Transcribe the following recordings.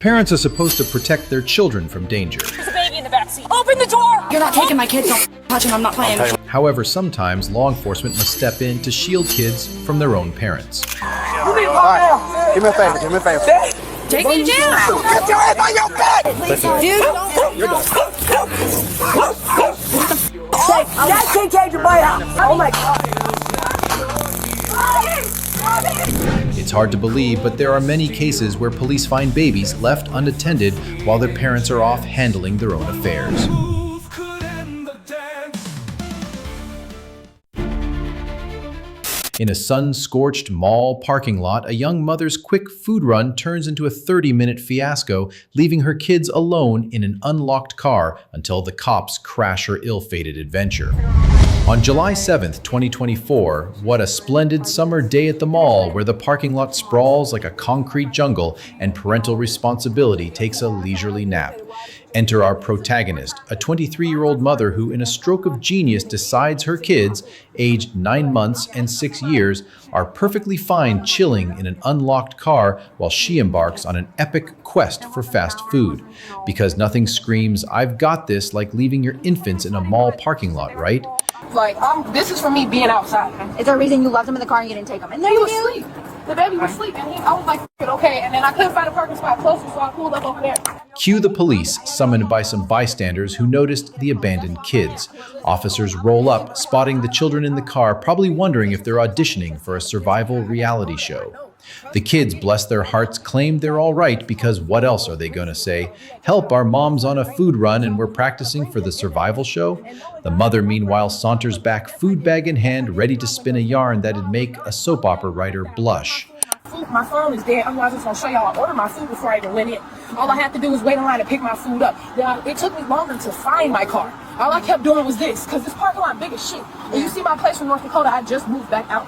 Parents are supposed to protect their children from danger. There's a baby in the backseat. Open the door! You're not taking my kids. Don't touch him. I'm not playing. However, sometimes law enforcement must step in to shield kids from their own parents. Alright, do me a favor, do me a favor. Take me to jail. Get your ass on your back! That kid came to my house. Oh my God. It's hard to believe, but there are many cases where police find babies left unattended while their parents are off handling their own affairs. In a sun-scorched mall parking lot, a young mother's quick food run turns into a 30-minute fiasco, leaving her kids alone in an unlocked car until the cops crash her ill-fated adventure. On July 7th, 2024, what a splendid summer day at the mall where the parking lot sprawls like a concrete jungle and parental responsibility takes a leisurely nap. Enter our protagonist, a 23-year-old mother who, in a stroke of genius, decides her kids, aged 9 months and 6 years, are perfectly fine chilling in an unlocked car while she embarks on an epic quest for fast food. Because nothing screams, "I've got this," like leaving your infants in a mall parking lot, right? Like, this is for me being outside. Is there a reason you left him in the car and you didn't take him? And He was asleep. The baby was asleep, and I was like, okay. And then I couldn't find a parking spot closer, so I pulled up over there. Cue the police, summoned by some bystanders who noticed the abandoned kids. Officers roll up, spotting the children in the car, probably wondering if they're auditioning for a survival reality show. The kids, bless their hearts, claim they're all right because what else are they going to say? "Help, our mom's on a food run and we're practicing for the survival show?" The mother, meanwhile, saunters back, food bag in hand, ready to spin a yarn that'd make a soap opera writer blush. My phone is dead. Otherwise, it's going to show y'all I ordered my food before I even went in. All I had to do was wait in line to pick my food up. It took me longer to find my car. All I kept doing was this, because this parking lot big as shit. And you see my place from North Dakota, I just moved back out.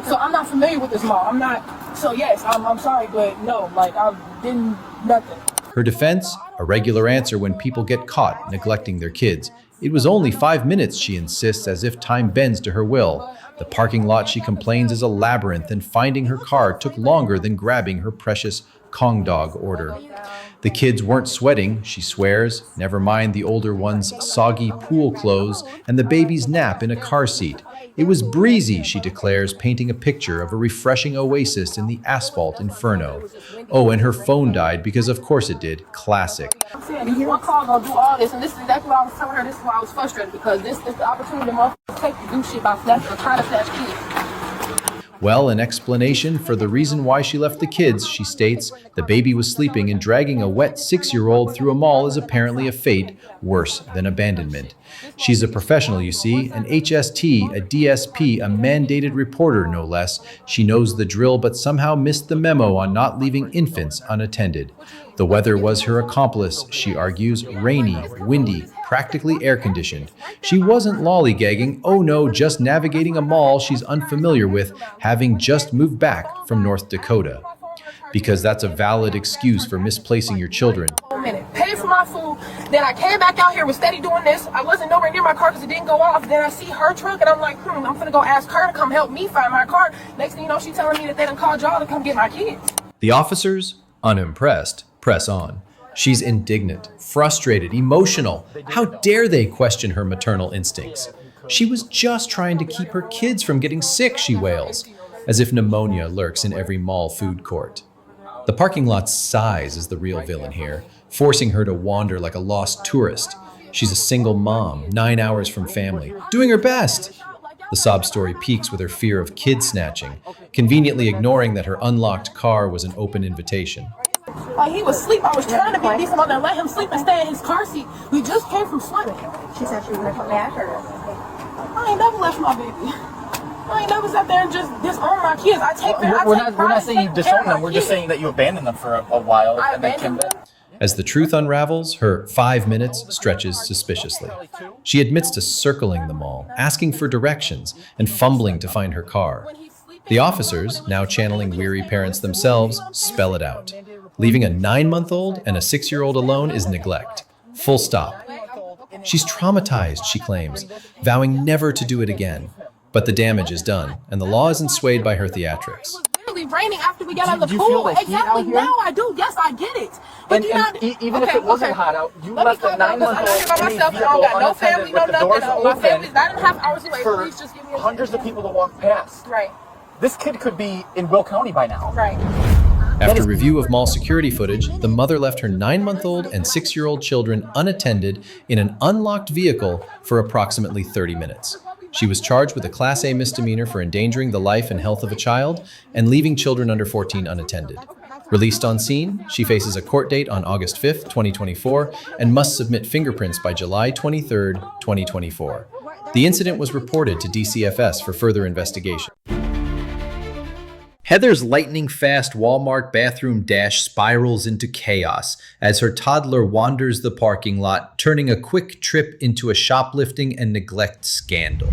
So I'm not familiar with this mall. I'm not. So yes, I'm sorry, but no, like I didn't nothing. Her defense? A regular answer when people get caught neglecting their kids. It was only 5 minutes, she insists, as if time bends to her will. The parking lot, she complains, is a labyrinth, and finding her car took longer than grabbing her precious Kong dog order. The kids weren't sweating, she swears, never mind the older one's soggy pool clothes and the baby's nap in a car seat. It was breezy, she declares, painting a picture of a refreshing oasis in the asphalt inferno. Oh, and her phone died because of course it did. Classic. I'm saying, you want car gonna do all this, and this is exactly why I was telling her. This is why I was frustrated, because this is the opportunity the motherfuckers take to do shit by snatching or trying to snatch kids. Well, an explanation for the reason why she left the kids, she states, the baby was sleeping and dragging a wet 6-year-old through a mall is apparently a fate worse than abandonment. She's a professional, you see, an HST, a DSP, a mandated reporter, no less. She knows the drill but somehow missed the memo on not leaving infants unattended. The weather was her accomplice, she argues, rainy, windy, practically air-conditioned. She wasn't lollygagging, oh no, just navigating a mall she's unfamiliar with, having just moved back from North Dakota. Because that's a valid excuse for misplacing your children. Paid for my food, then I came back out here, was steady doing this. I wasn't nowhere near my car because it didn't go off. Then I see her truck and I'm like, I'm gonna go ask her to come help me find my car. Next thing you know, she's telling me that they done called y'all to come get my kids. The officers, unimpressed, press on. She's indignant, frustrated, emotional. How dare they question her maternal instincts? She was just trying to keep her kids from getting sick, she wails, as if pneumonia lurks in every mall food court. The parking lot's size is the real villain here, forcing her to wander like a lost tourist. She's a single mom, 9 hours from family, doing her best. The sob story peaks with her fear of kid snatching, conveniently ignoring that her unlocked car was an open invitation. Like he was asleep. I was trying to be a decent mother and let him sleep and stay in his car seat. We just came from swimming. She said she was going to come back or... I ain't never left my baby. I ain't never sat there and just disown my kids. I take care. We're not saying you disown them. We're just saying that you abandoned them for a while. I and they abandoned came them. back. As the truth unravels, her 5 minutes stretches suspiciously. She admits to circling the mall, asking for directions, and fumbling to find her car. The officers, now channeling weary parents themselves, spell it out. Leaving a 9-month-old and a 6-year-old alone is neglect. Full stop. She's traumatized, she claims, vowing never to do it again. But the damage is done, and the law isn't swayed by her theatrics. Literally be raining after we get out of the Do you feel pool. the heat Exactly. out here? Now I do. Yes, I get it. But Even if it wasn't hot out, you Let me left a calm down, 'cause I'm here by in a myself and I don't vehicle got no family, unattended no with the nothing. doors My open family's 9.5 hours away. for Please just give me a hundreds of people to walk past. Right. This kid could be in Will County by now. Right. After review of mall security footage, the mother left her 9-month-old and 6-year-old children unattended in an unlocked vehicle for approximately 30 minutes. She was charged with a Class A misdemeanor for endangering the life and health of a child and leaving children under 14 unattended. Released on scene, she faces a court date on August 5, 2024, and must submit fingerprints by July 23, 2024. The incident was reported to DCFS for further investigation. Heather's lightning-fast Walmart bathroom dash spirals into chaos as her toddler wanders the parking lot, turning a quick trip into a shoplifting and neglect scandal.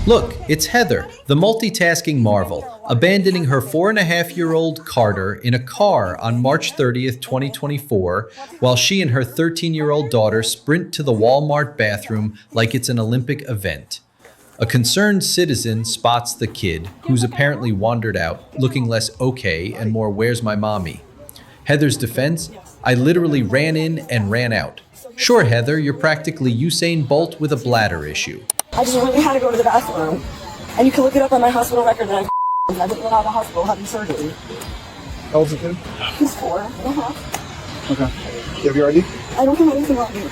Look, it's Heather, the multitasking marvel, abandoning her 4.5-year-old Carter in a car on March 30th, 2024, while she and her 13-year-old daughter sprint to the Walmart bathroom like it's an Olympic event. A concerned citizen spots the kid, who's apparently wandered out, looking less okay and more "where's my mommy?" Heather's defense, "I literally ran in and ran out." Sure, Heather, you're practically Usain Bolt with a bladder issue. I just really had to go to the bathroom. And you can look it up on my hospital record that I've been out of the hospital having surgery. How old's the kid? He's 4.5. Okay. You have your ID? I don't have anything on me.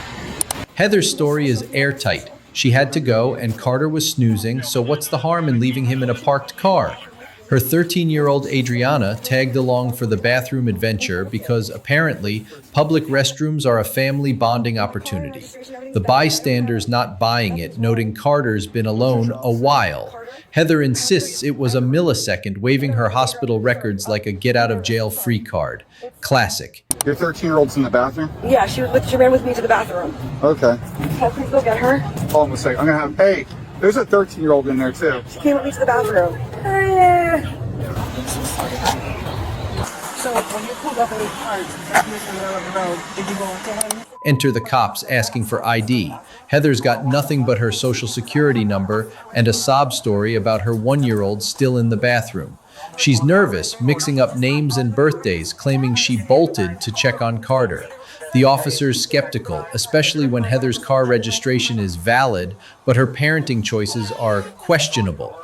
Heather's story is airtight. She had to go, and Carter was snoozing, so what's the harm in leaving him in a parked car? Her 13-year-old Adriana tagged along for the bathroom adventure because apparently public restrooms are a family bonding opportunity. The bystanders not buying it, noting Carter's been alone a while. Heather insists it was a millisecond, waving her hospital records like a get-out-of-jail-free card. Classic. Your 13-year-old's in the bathroom? Yeah, she ran with me to the bathroom. Okay. Can I please go get her? Hold on a second. I'm going to have, hey, there's a 13-year-old in there too. She came with me to the bathroom. So when you pulled up in the car, in the middle of the road, did you go and tell him? Enter the cops asking for ID. Heather's got nothing but her social security number and a sob story about her 1-year-old still in the bathroom. She's nervous, mixing up names and birthdays, claiming she bolted to check on Carter. The officer's skeptical, especially when Heather's car registration is valid, but her parenting choices are questionable.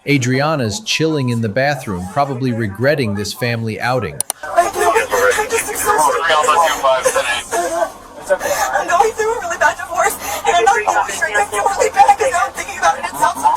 Adriana's chilling in the bathroom, probably regretting this family outing. I'm just exhausted. I'm going through a really bad divorce, and I'm not always right now. I feel really bad because I'm thinking about it. It sounds so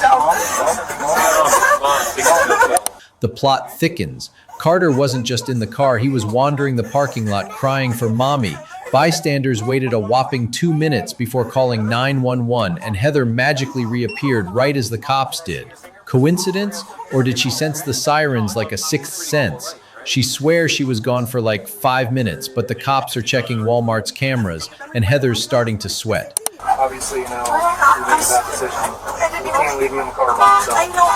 dumb. The plot thickens. Carter wasn't just in the car, he was wandering the parking lot crying for mommy. Bystanders waited a whopping 2 minutes before calling 911, and Heather magically reappeared right as the cops did. Coincidence? Or did she sense the sirens like a sixth sense? She swears she was gone for like 5 minutes, but the cops are checking Walmart's cameras, and Heather's starting to sweat. Obviously, you made a bad decision. You can't leave him in the car by himself. I know.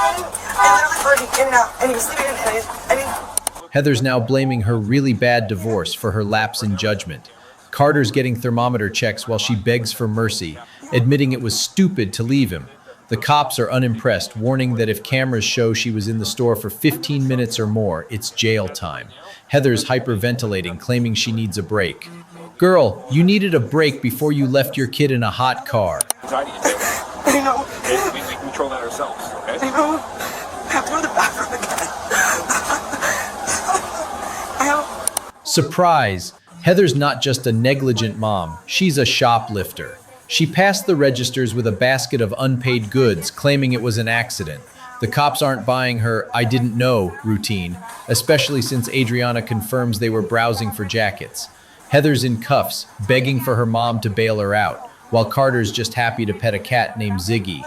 I literally heard him in and out, and he was sleeping in it. I didn't. Heather's now blaming her really bad divorce for her lapse in judgment. Carter's getting thermometer checks while she begs for mercy, admitting it was stupid to leave him. The cops are unimpressed, warning that if cameras show she was in the store for 15 minutes or more, it's jail time. Heather's hyperventilating, claiming she needs a break. Girl, you needed a break before you left your kid in a hot car. I know. We control that ourselves, okay? I know. I have to go to the bathroom again. Surprise! Heather's not just a negligent mom, she's a shoplifter. She passed the registers with a basket of unpaid goods, claiming it was an accident. The cops aren't buying her "I didn't know" routine, especially since Adriana confirms they were browsing for jackets. Heather's in cuffs, begging for her mom to bail her out, while Carter's just happy to pet a cat named Ziggy.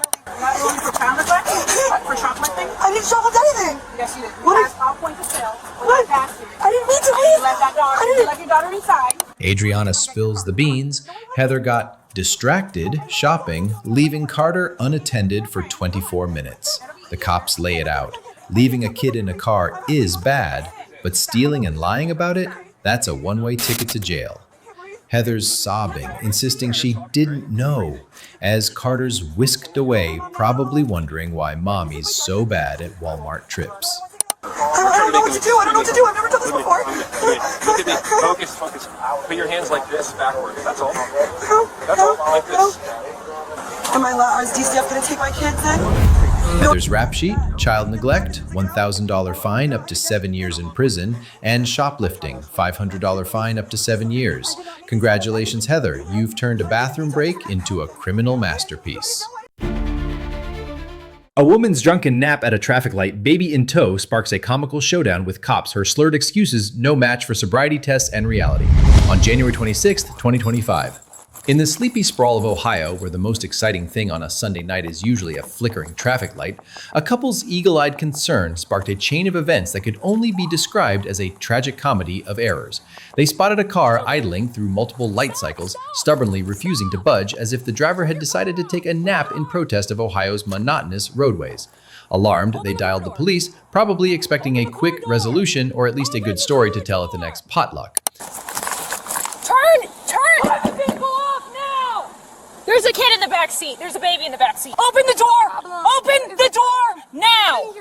For shoplifting? I didn't shoplift anything. Yes, you did. What? You passed all points of sale. What? I didn't mean to leave. You left that daughter. You left your daughter inside. Adriana spills the beans. Heather got distracted shopping, leaving Carter unattended for 24 minutes. The cops lay it out. Leaving a kid in a car is bad, but stealing and lying about it, that's a one-way ticket to jail. Heather's sobbing, insisting she didn't know, as Carter's whisked away, probably wondering why mommy's so bad at Walmart trips. I don't know what to do. I don't know what to do. I've never done this before. Look at me. Focus. Put your hands like this backwards. That's all. That's all. Like this. Am I allowed? Is DCF going to take my kids then? Mother's rap sheet, child neglect, $1,000 fine up to 7 years in prison, and shoplifting, $500 fine up to 7 years. Congratulations, Heather. You've turned a bathroom break into a criminal masterpiece. A woman's drunken nap at a traffic light, baby in tow, sparks a comical showdown with cops. Her slurred excuses no match for sobriety tests and reality. On January 26, 2025. In the sleepy sprawl of Ohio, where the most exciting thing on a Sunday night is usually a flickering traffic light, a couple's eagle-eyed concern sparked a chain of events that could only be described as a tragic comedy of errors. They spotted a car idling through multiple light cycles, stubbornly refusing to budge as if the driver had decided to take a nap in protest of Ohio's monotonous roadways. Alarmed, they dialed the police, probably expecting a quick resolution or at least a good story to tell at the next potluck. Turn! There's a kid in the back seat. There's a baby in the back seat. Open the door! Open the door now!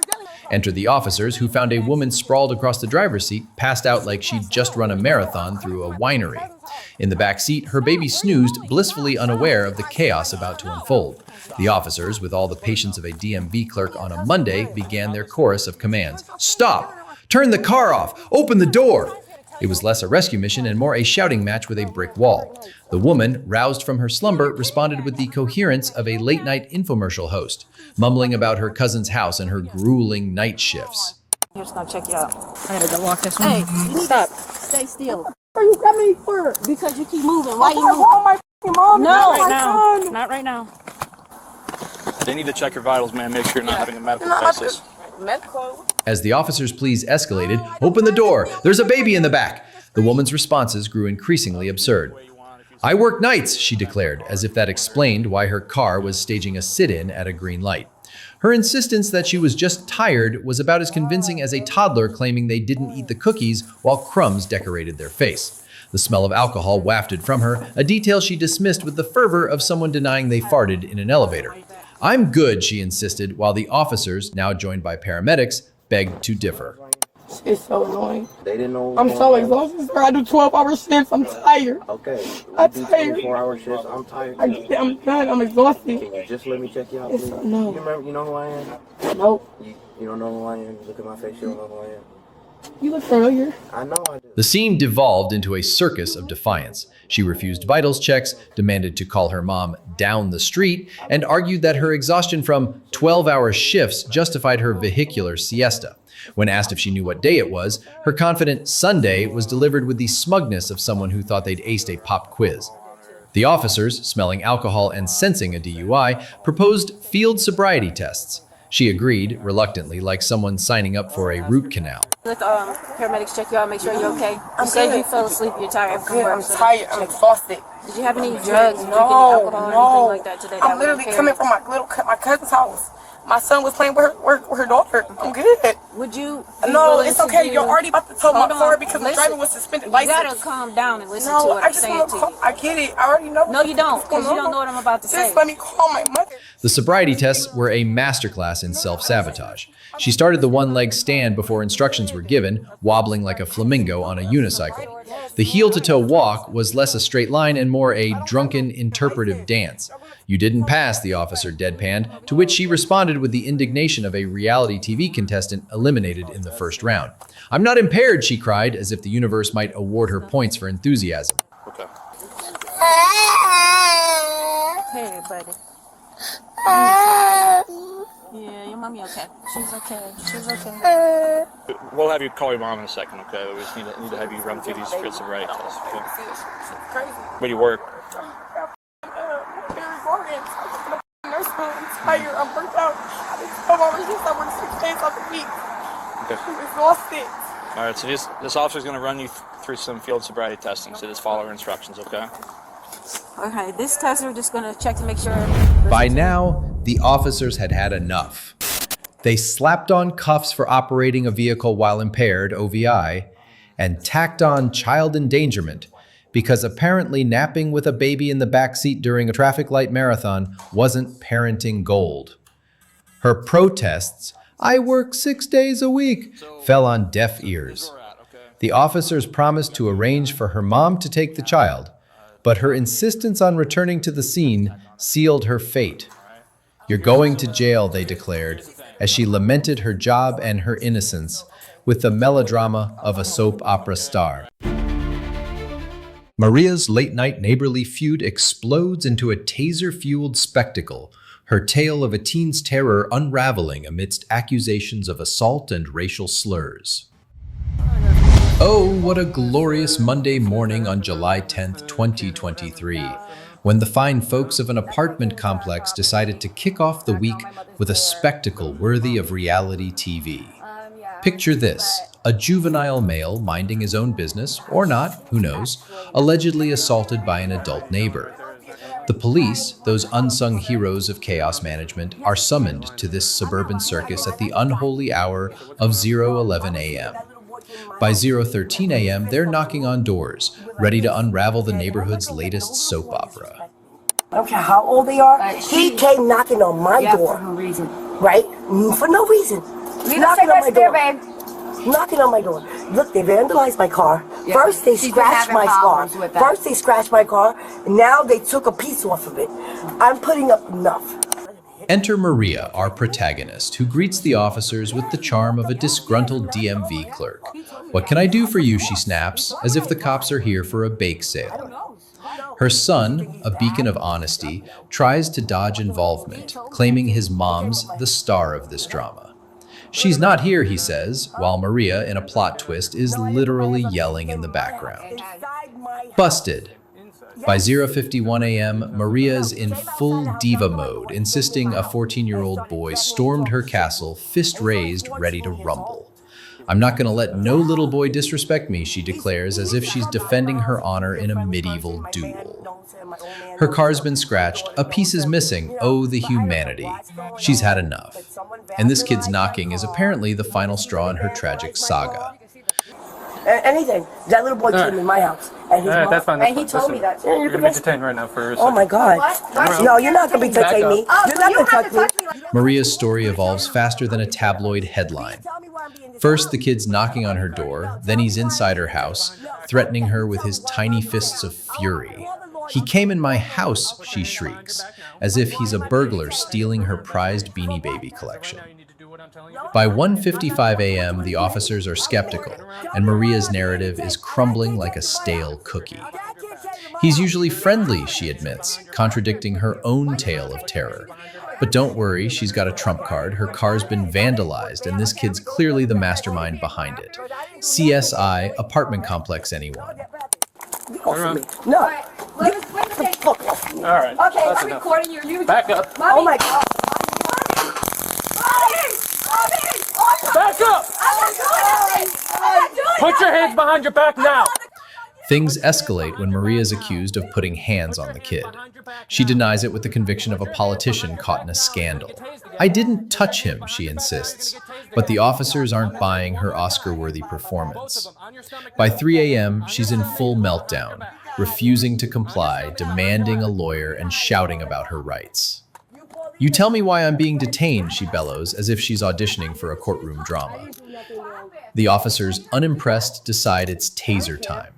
Enter the officers, who found a woman sprawled across the driver's seat, passed out like she'd just run a marathon through a winery. In the back seat, her baby snoozed, blissfully unaware of the chaos about to unfold. The officers, with all the patience of a DMV clerk on a Monday, began their chorus of commands. Stop! Turn the car off! Open the door! It was less a rescue mission and more a shouting match with a brick wall. The woman, roused from her slumber, responded with the coherence of a late-night infomercial host, mumbling about her cousin's house and her grueling night shifts. I'm just gonna check you out. I gotta go walk this one. Hey, Stop. stay still. What are you grabbing me for? Because you keep moving. Why you I moving? want my mom. No, my son. not right now. They need to check your vitals, man. Make sure you're not having a medical crisis. Medical. As the officers' pleas escalated, "Open the door! There's a baby in the back!" The woman's responses grew increasingly absurd. "I work nights," she declared, as if that explained why her car was staging a sit-in at a green light. Her insistence that she was just tired was about as convincing as a toddler claiming they didn't eat the cookies while crumbs decorated their face. The smell of alcohol wafted from her, a detail she dismissed with the fervor of someone denying they farted in an elevator. "I'm good," she insisted, while the officers, now joined by paramedics, begged to differ. It's so annoying. They didn't know. I'm so exhausted, sir. I do 12-hour shifts. I'm tired. Okay. I'm do tired. 24-hour shifts. I'm tired. I'm done. I'm exhausted. Can you just let me check you out, It's, please? no. You remember? You know who I am? Nope. You don't know who I am. Look at my face. You don't know who I am. You look familiar. I know I do. The scene devolved into a circus of defiance. She refused vitals checks, demanded to call her mom down the street, and argued that her exhaustion from 12-hour shifts justified her vehicular siesta. When asked if she knew what day it was, her confident Sunday was delivered with the smugness of someone who thought they'd aced a pop quiz. The officers, smelling alcohol and sensing a DUI, proposed field sobriety tests. She agreed, reluctantly, like someone signing up for a root canal. Let paramedics check you out, make sure you're okay. You said you fell asleep, you're tired from work. I'm tired. I'm exhausted. Did you have any drugs, drink any No, alcohol, or no. anything like that today? I'm literally coming from my cousin's house. My son was playing with her daughter. I'm good. Would you? Be No, willing it's to okay. do- You're already about to tell my Hold on, car because the listen. driver was suspended You license. gotta calm down and listen to No, what I I'm just saying want to to you. call. I get it. I already know. No, you don't, what's going because you don't on. know what I'm about to say. Just let me call my mother. The sobriety tests were a masterclass in self-sabotage. She started the one-leg stand before instructions were given, wobbling like a flamingo on a unicycle. The heel-to-toe walk was less a straight line and more a drunken interpretive dance. "You didn't pass," the officer deadpanned, to which she responded with the indignation of a reality TV contestant eliminated in the first round. "I'm not impaired," she cried, as if the universe might award her points for enthusiasm. Okay. Hey, buddy. Yeah, your mommy okay. She's okay. She's okay. We'll have you call your mom in a second, okay? We just need to have you run through these field sobriety tests, okay? Crazy. Where do you work? Nurse home. I'm tired. I'm burnt out. I did 12 hours shifts. I work 6 days out the week. Okay. I'm exhausted. All right, so this officer's going to run you through some field sobriety testing, so just follow her instructions, okay? Okay, this test we're just gonna check to make sure. By now, the officers had had enough. They slapped on cuffs for operating a vehicle while impaired, OVI, and tacked on child endangerment, because apparently napping with a baby in the backseat during a traffic light marathon wasn't parenting gold. Her protests, "I work 6 days a week," fell on deaf ears. The officers promised to arrange for her mom to take the child, but her insistence on returning to the scene sealed her fate. "You're going to jail," they declared, as she lamented her job and her innocence with the melodrama of a soap opera star. Maria's late-night neighborly feud explodes into a taser-fueled spectacle, her tale of a teen's terror unraveling amidst accusations of assault and racial slurs. Oh, what a glorious Monday morning on July 10th, 2023, when the fine folks of an apartment complex decided to kick off the week with a spectacle worthy of reality TV. Picture this: a juvenile male minding his own business, or not, who knows, allegedly assaulted by an adult neighbor. The police, those unsung heroes of chaos management, are summoned to this suburban circus at the unholy hour of 0:11 a.m. By 0:13 a.m., they're knocking on doors, ready to unravel the neighborhood's latest soap opera. I don't care how old they are. He came knocking on my door. For no reason. Right? For no reason. Knocking on my door. Knocking on my door. Look, they vandalized my car. Yeah. First, they She's been scratched having my car. problems with that. First, they scratched my car. Now they took a piece off of it. I'm putting up enough. Enter Maria, our protagonist, who greets the officers with the charm of a disgruntled DMV clerk. "What can I do for you?" she snaps, as if the cops are here for a bake sale. Her son, a beacon of honesty, tries to dodge involvement, claiming his mom's the star of this drama. "She's not here," he says, while Maria, in a plot twist, is literally yelling in the background. Busted. By 0:51 a.m., Maria is in full diva mode, insisting a 14-year-old boy stormed her castle, fist raised, ready to rumble. "I'm not going to let no little boy disrespect me," she declares, as if she's defending her honor in a medieval duel. Her car's been scratched, a piece is missing. Oh, the humanity. She's had enough. And this kid's knocking is apparently the final straw in her tragic saga. Anything. That little boy came in my house. And his mom, That's fine. And he told me that. Yeah, You're going to be detained right now for a oh my God. No, you're not going to be touching me. You're not going to touch me. Maria's story evolves faster than a tabloid headline. First, the kid's knocking on her door, then he's inside her house, threatening her with his tiny fists of fury. "He came in my house," she shrieks, as if he's a burglar stealing her prized Beanie Baby collection. By 1:55 a.m., the officers are skeptical, and Maria's narrative is crumbling like a stale cookie. "He's usually friendly," she admits, contradicting her own tale of terror. But don't worry, she's got a trump card, her car's been vandalized, and this kid's clearly the mastermind behind it. CSI, apartment complex, anyone. No. All right. Okay, That's I'm enough. recording you. Back up. Oh my God. Back up! Put your hands behind your back now! Things escalate when Maria is accused of putting hands on the kid. She denies it with the conviction of a politician caught in a scandal. "I didn't touch him," she insists, but the officers aren't buying her Oscar-worthy performance. By 3 a.m., she's in full meltdown, refusing to comply, demanding a lawyer, and shouting about her rights. "You tell me why I'm being detained," she bellows, as if she's auditioning for a courtroom drama. The officers, unimpressed, decide it's taser time.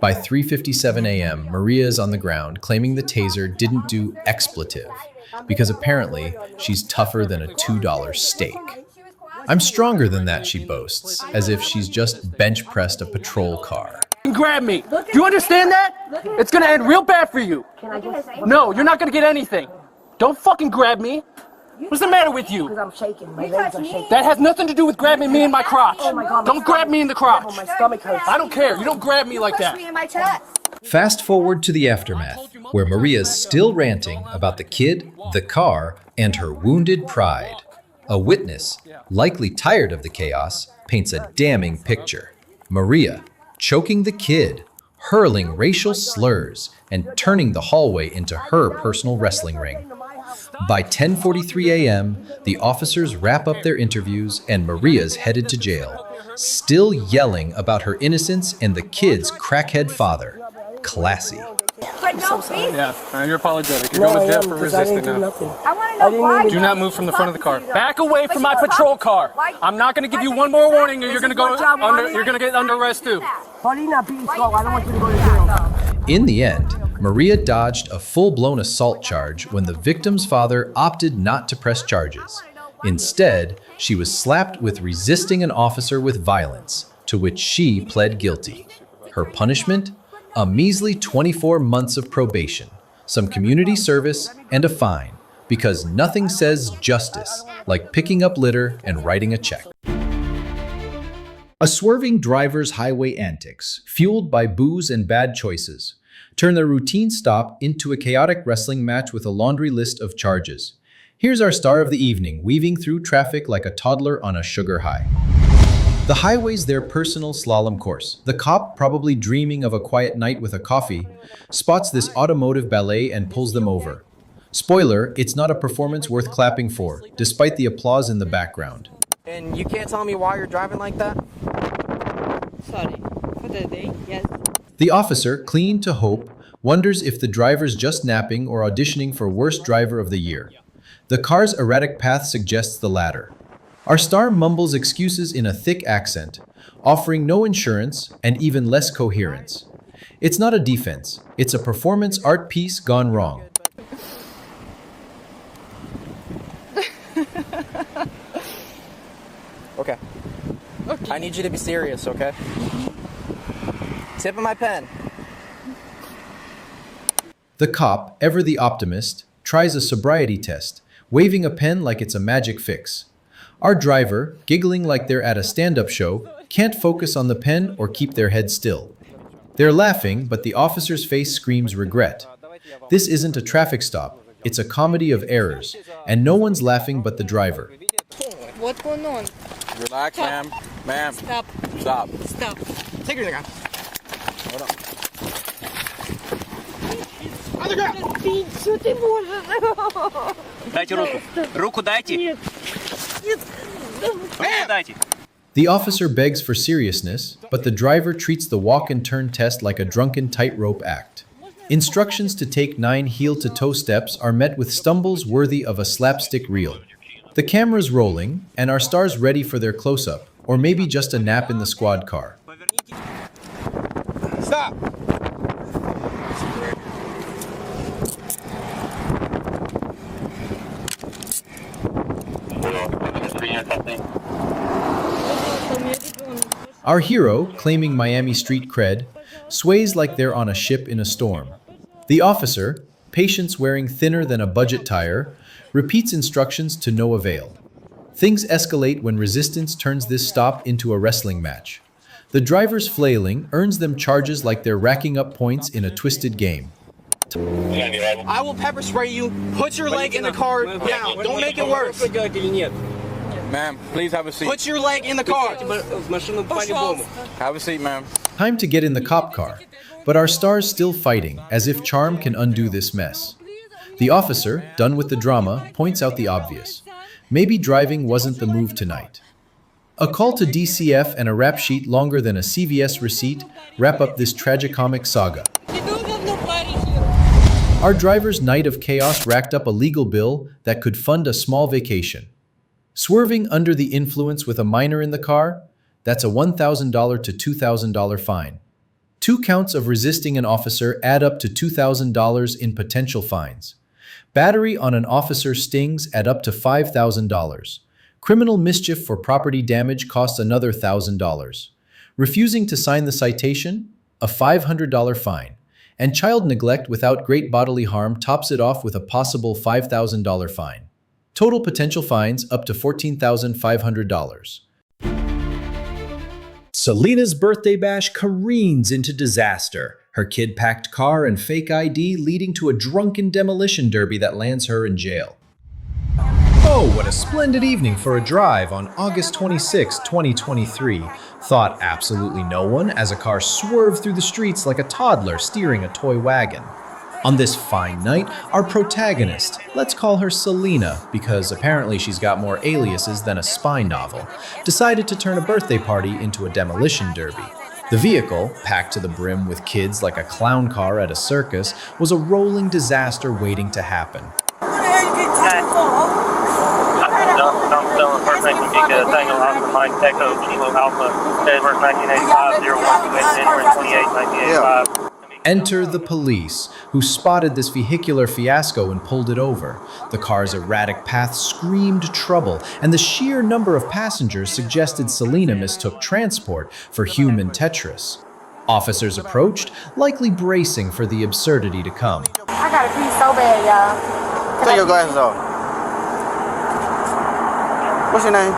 By 3:57 a.m., Maria is on the ground, claiming the taser didn't do expletive, because apparently she's tougher than a $2 steak. "I'm stronger than that," she boasts, as if she's just bench-pressed a patrol car. Grab me. Do you understand that? It's gonna end real bad for you. No, you're not gonna get anything. Don't fucking grab me. What's the matter with you? Because I'm shaking. My legs are shaking. That has nothing to do with grabbing me in my crotch. Oh my God. Don't grab me in the crotch. My stomach hurts. I don't care. You don't grab me like that. Me in my chest. Fast forward to the aftermath, where Maria's still ranting about the kid, the car, and her wounded pride. A witness, likely tired of the chaos, paints a damning picture. Maria, choking the kid, hurling racial slurs, and turning the hallway into her personal wrestling ring. By 10:43 a.m., the officers wrap up their interviews and Maria's headed to jail, still yelling about her innocence and the kid's crackhead father. Classy. But no, please. Yeah, you're apologetic. You're No, going to I jail am, for because I resisting didn't do now. nothing. I want to I know didn't why. even- Do not move from the front of the car. Back away from my But you patrol talk- car. Why- I'm not going to give you why one did more you warning, or you're going to go This is my job, under. Mommy. You're going to get under arrest too. Paulina, please go. I don't want you to go to jail. In the end, Maria dodged a full-blown assault charge when the victim's father opted not to press charges. Instead, she was slapped with resisting an officer with violence, to which she pled guilty. Her punishment? A measly 24 months of probation, some community service, and a fine, because nothing says justice like picking up litter and writing a check. A swerving driver's highway antics, fueled by booze and bad choices, turn their routine stop into a chaotic wrestling match with a laundry list of charges. Here's our star of the evening, weaving through traffic like a toddler on a sugar high. The highway's their personal slalom course. The cop, probably dreaming of a quiet night with a coffee, spots this automotive ballet and pulls them over. Spoiler, it's not a performance worth clapping for, despite the applause in the background. And you can't tell me why you're driving like that? Sorry for the day, yes. The officer, clinging to hope, wonders if the driver's just napping or auditioning for Worst Driver of the Year. The car's erratic path suggests the latter. Our star mumbles excuses in a thick accent, offering no insurance and even less coherence. It's not a defense, it's a performance art piece gone wrong. Okay. I need you to be serious, okay? Tip of my pen. The cop, ever the optimist, tries a sobriety test, waving a pen like it's a magic fix. Our driver, giggling like they're at a stand-up show, can't focus on the pen or keep their head still. They're laughing, but the officer's face screams regret. This isn't a traffic stop, it's a comedy of errors, and no one's laughing but the driver. What's going on? Relax, ma'am. Ma'am. Stop. Stop. Stop. Take your gun. Hold on. Что ты можешь? Дайте руку. Руку дайте. Руку дайте. The officer begs for seriousness, but the driver treats the walk and turn test like a drunken tightrope act. Instructions to take 9 heel-to-toe steps are met with stumbles worthy of a slapstick reel. The camera's rolling, and our star's ready for their close-up, or maybe just a nap in the squad car. Stop. Our hero, claiming Miami street cred, sways like they're on a ship in a storm. The officer, patience wearing thinner than a budget tire, repeats instructions to no avail. Things escalate when resistance turns this stop into a wrestling match. The driver's flailing earns them charges like they're racking up points in a twisted game. I will pepper spray you. Put your leg in the car now. Don't make it worse. Ma'am, please have a seat. Put your leg in the car. Have a seat, ma'am. Time to get in the cop car, but our star's still fighting, as if charm can undo this mess. The officer, done with the drama, points out the obvious. Maybe driving wasn't the move tonight. A call to DCF and a rap sheet longer than a CVS receipt wrap up this tragicomic saga. Our driver's night of chaos racked up a legal bill that could fund a small vacation. Swerving under the influence with a minor in the car? That's a $1,000 to $2,000 fine. 2 counts of resisting an officer add up to $2,000 in potential fines. Battery on an officer stings at up to $5,000. Criminal mischief for property damage costs another $1,000. Refusing to sign the citation? A $500 fine. And child neglect without great bodily harm tops it off with a possible $5,000 fine. Total potential fines up to $14,500. Selena's birthday bash careens into disaster. Her kid-packed car and fake ID leading to a drunken demolition derby that lands her in jail. Oh, what a splendid evening for a drive on August 26, 2023, thought absolutely no one as a car swerved through the streets like a toddler steering a toy wagon. On this fine night, our protagonist, let's call her Selena because apparently she's got more aliases than a spy novel, decided to turn a birthday party into a demolition derby. The vehicle, packed to the brim with kids like a clown car at a circus, was a rolling disaster waiting to happen. Enter the police, who spotted this vehicular fiasco and pulled it over. The car's erratic path screamed trouble, and the sheer number of passengers suggested Selena mistook transport for human Tetris. Officers approached, likely bracing for the absurdity to come. I gotta pee so bad, y'all. Take your glasses off. What's your name?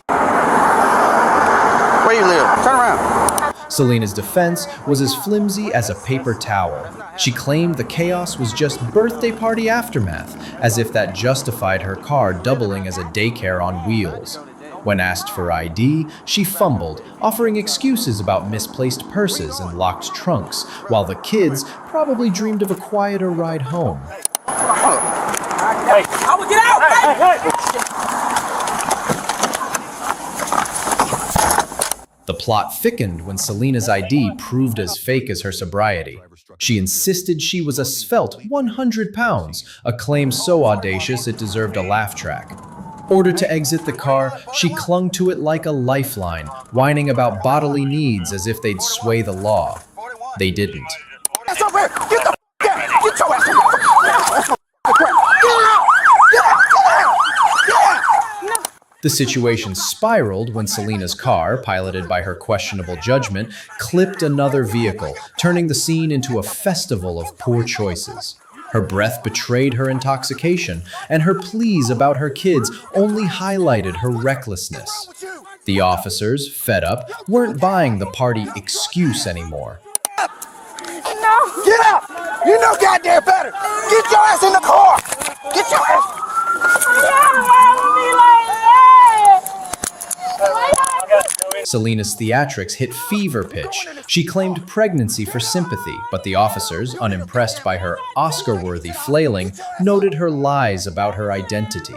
Where you live? Turn around. Selena's defense was as flimsy as a paper towel. She claimed the chaos was just birthday party aftermath, as if that justified her car doubling as a daycare on wheels. When asked for ID, she fumbled, offering excuses about misplaced purses and locked trunks, while the kids probably dreamed of a quieter ride home. Hey, I will get out! Hey! The plot thickened when Selena's ID proved as fake as her sobriety. She insisted she was a svelte 100 pounds, a claim so audacious it deserved a laugh track. Ordered to exit the car, she clung to it like a lifeline, whining about bodily needs as if they'd sway the law. They didn't. Get the f*** out! Get your ass over here! The situation spiraled when Selena's car, piloted by her questionable judgment, clipped another vehicle, turning the scene into a festival of poor choices. Her breath betrayed her intoxication, and her pleas about her kids only highlighted her recklessness. The officers, fed up, weren't buying the party excuse anymore. No! Get out! You know goddamn better! Get your ass in the car! Get your ass! Selena's theatrics hit fever pitch. She claimed pregnancy for sympathy, but the officers, unimpressed by her Oscar-worthy flailing, noted her lies about her identity.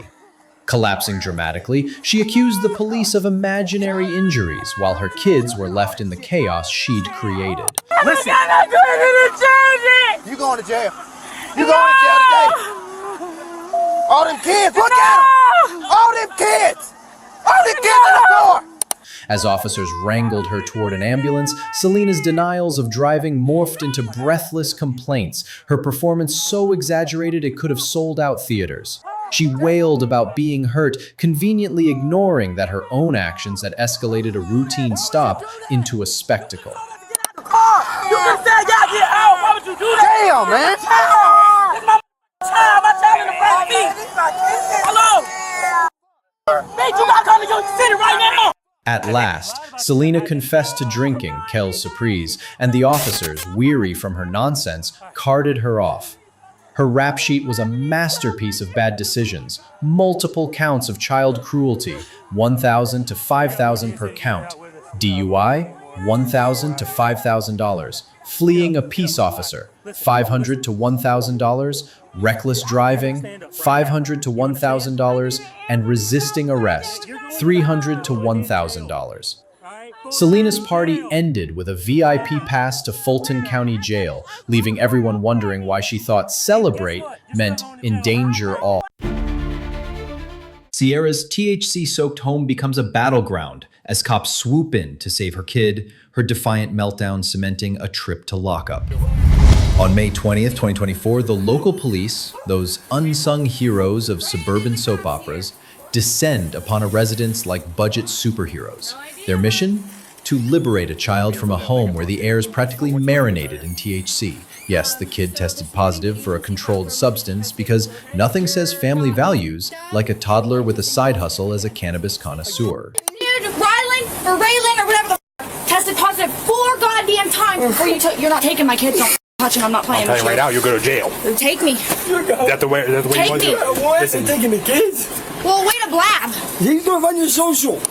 Collapsing dramatically, she accused the police of imaginary injuries, while her kids were left in the chaos she'd created. Listen! You going to jail. You going to jail today. All them kids, look at them! All them kids! All them kids in the car! As officers wrangled her toward an ambulance, Selena's denials of driving morphed into breathless complaints, her performance so exaggerated it could have sold out theaters. She wailed about being hurt, conveniently ignoring that her own actions had escalated a routine stop into a spectacle. You can say I gotta get out! Why would you do that? Damn, man! It's my child! My child in the front seat! Hello! Bitch, you gotta come to your city right now! At last, Selena confessed to drinking Quelle Surprise, and the officers, weary from her nonsense, carted her off. Her rap sheet was a masterpiece of bad decisions, multiple counts of child cruelty, $1,000 to $5,000 per count, DUI, $1,000 to $5,000, fleeing a peace officer, $500 to $1,000, reckless driving, $500 to $1,000, and resisting arrest, $300 to $1,000. Selena's party ended with a VIP pass to Fulton County Jail, leaving everyone wondering why she thought celebrate meant endanger all. Sierra's THC-soaked home becomes a battleground as cops swoop in to save her kid, her defiant meltdown cementing a trip to lockup. On May 20th, 2024, the local police, those unsung heroes of suburban soap operas, descend upon a residence like budget superheroes. Their mission? To liberate a child from a home where the air is practically marinated in THC. Yes, the kid tested positive for a controlled substance because nothing says family values like a toddler with a side hustle as a cannabis connoisseur. Dude, Rylan or Raylan or whatever the tested positive 4 goddamn times before you're not taking my kids. Don't touch him. I'm not playing I'll with tell you right now, you'll go to jail. Take me. That's the way you want to do it. What? Listen. Taking the kids? Well, way to blab. He's gonna run your social.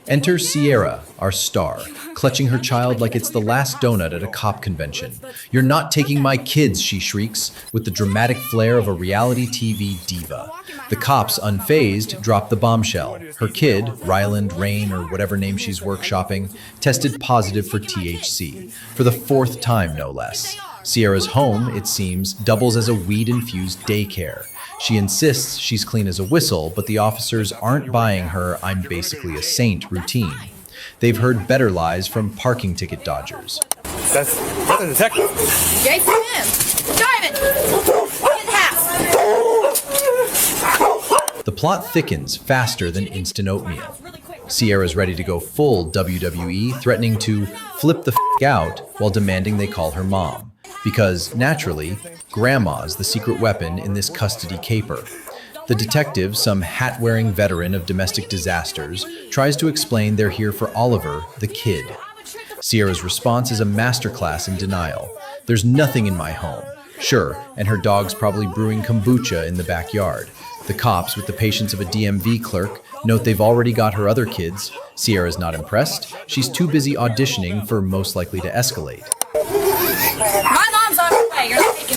Enter Sierra, our star, clutching her child like it's the last donut at a cop convention. "You're not taking my kids," she shrieks, with the dramatic flair of a reality TV diva. The cops, unfazed, drop the bombshell. Her kid, Ryland, Rain, or whatever name she's workshopping, tested positive for THC, for the 4th time no less. Sierra's home, it seems, doubles as a weed-infused daycare. She insists she's clean as a whistle, but the officers aren't buying her "I'm basically a saint" routine. They've heard better lies from parking ticket dodgers. That's a detective. Jason him. Diamond. Get in the house. The plot thickens faster than instant oatmeal. Sierra's ready to go full WWE, threatening to flip the out while demanding they call her mom. Because, naturally, grandma's the secret weapon in this custody caper. The detective, some hat-wearing veteran of domestic disasters, tries to explain they're here for Oliver, the kid. Sierra's response is a masterclass in denial. "There's nothing in my home." Sure, and her dog's probably brewing kombucha in the backyard. The cops, with the patience of a DMV clerk, note they've already got her other kids. Sierra's not impressed. She's too busy auditioning for Most Likely to Escalate. My mom's on her way. You're not taking.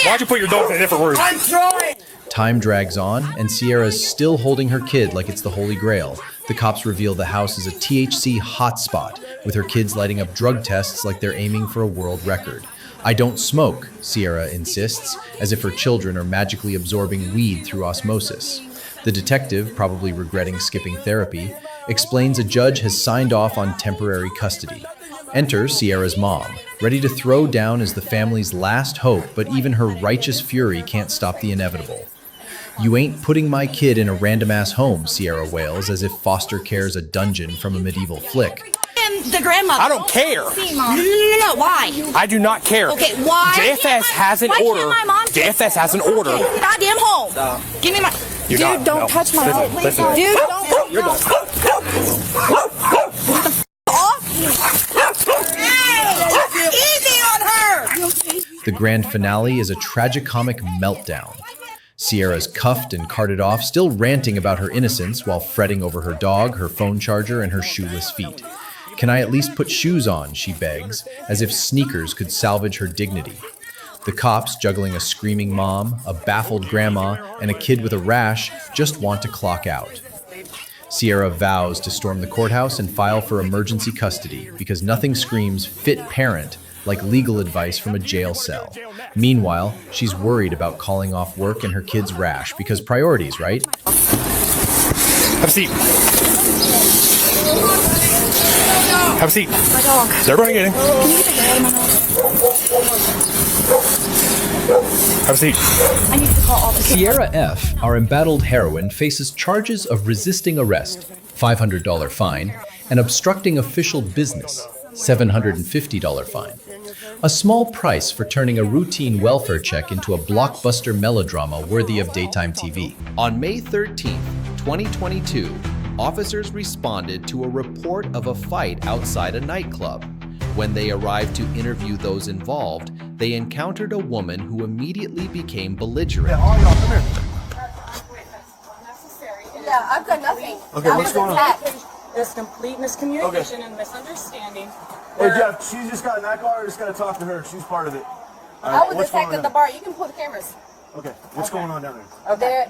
Why'd you put your dog in a different room? I'm trying. Time drags on, and Sierra's still holding her kid like it's the Holy Grail. The cops reveal the house is a THC hotspot, with her kids lighting up drug tests like they're aiming for a world record. "I don't smoke," Sierra insists, as if her children are magically absorbing weed through osmosis. The detective, probably regretting skipping therapy, explains a judge has signed off on temporary custody. Enter Sierra's mom, ready to throw down as the family's last hope, but even her righteous fury can't stop the inevitable. "You ain't putting my kid in a random-ass home," Sierra wails, as if foster care's a dungeon from a medieval flick. The grandmother. I don't care. See, Mom. No. Why? I do not care. Okay, why? JFS has an order. Can't my mom JFS has an order. Okay, goddamn home. Give me my. You're Dude, not, don't no. touch my Listen, phone. listen. Dude, don't. You're done. Easy on her. The grand finale is a tragicomic meltdown. Sierra's cuffed and carted off, still ranting about her innocence while fretting over her dog, her phone charger, and her shoeless feet. "Can I at least put shoes on?" she begs, as if sneakers could salvage her dignity. The cops, juggling a screaming mom, a baffled grandma, and a kid with a rash, just want to clock out. Sierra vows to storm the courthouse and file for emergency custody because nothing screams fit parent like legal advice from a jail cell. Meanwhile, she's worried about calling off work and her kid's rash because priorities, right? Have a seat. Have a seat. My dog. Is everybody getting? Can you get the hair out of my mouth? Have a seat. I need to call all the Sierra F., our embattled heroine, faces charges of resisting arrest, $500 fine, and obstructing official business, $750 fine. A small price for turning a routine welfare check into a blockbuster melodrama worthy of daytime TV. On May 13, 2022, officers responded to a report of a fight outside a nightclub. When they arrived to interview those involved, they encountered a woman who immediately became belligerent. Yeah, I've done nothing. Okay, what's going on? There's complete miscommunication and misunderstanding. Hey Jeff, she just got in that car. I just gotta talk to her. She's part of it. I was attacked at the bar. You can pull the cameras. Okay, what's going on down there? Okay.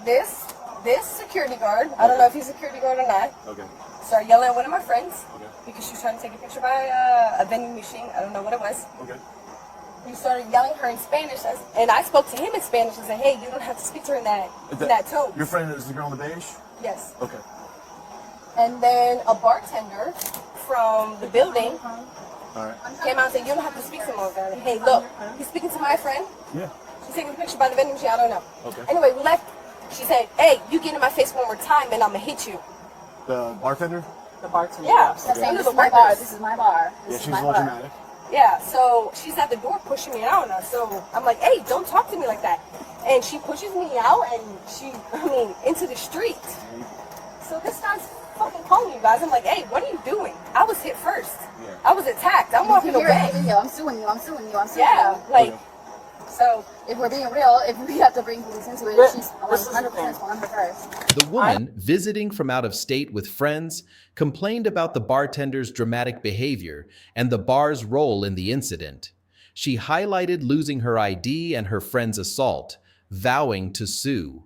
This security guard, I don't know if he's a security guard or not, Okay. started yelling at one of my friends Okay. because she was trying to take a picture by a vending machine. I don't know what it was. Okay. He started yelling at her in Spanish, and I spoke to him in Spanish and said, "Hey, you don't have to speak to her in that tone." Your friend is the girl in the beige? Yes. Okay. And then a bartender from the building Alright. came out and said, "You don't have to speak to him over there." Hey, look, he's speaking to my friend. Yeah. She's taking a picture by the vending machine. I don't know. Okay. Anyway, we left. She said, "Hey, you get in my face one more time, and I'm gonna hit you." The bartender? The bartender. Yeah. Okay. This is my bar. This is my bar. Yeah, she's a little dramatic. Yeah. So she's at the door pushing me out now. So I'm like, "Hey, don't talk to me like that." And she pushes me out, and into the street. So this guy's fucking calling you guys. I'm like, "Hey, what are you doing?" I was hit first. Yeah. I was attacked. I'm walking away. I'm suing you. I'm suing you. I'm suing Yeah, you. like, So if we're being real, if we have to bring police into it, she's 100% on her first. The woman, visiting from out of state with friends, complained about the bartender's dramatic behavior and the bar's role in the incident. She highlighted losing her ID and her friend's assault, vowing to sue.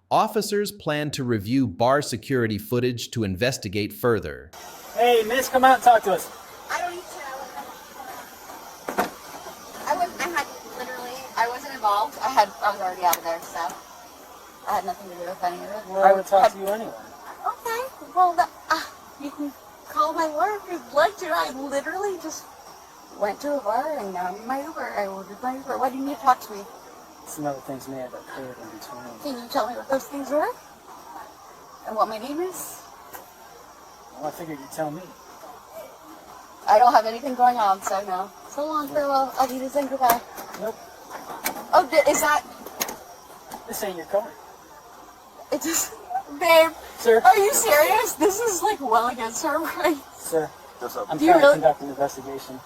Officers plan to review bar security footage to investigate further. Hey, miss, come out and talk to us. I don't need to. I wasn't involved. I was already out of there, so I had nothing to do with any of it. Well, I would talk to you anyway. Okay. Well, you can call my lawyer if you'd like to. I literally just went to a bar and got my Uber. I ordered my Uber. Why do you need to talk to me? Some other things may have occurred in between. Can you tell me what those things were? And what my name is? Well, I figured you'd tell me. I don't have anything going on, so no. So long, farewell. I'll be to say goodbye. Nope. Oh, is that... This ain't your car. It just... Babe. Sir. Are you serious? This is like well against her rights. Sir, I'm Do you trying to really- conduct an investigation.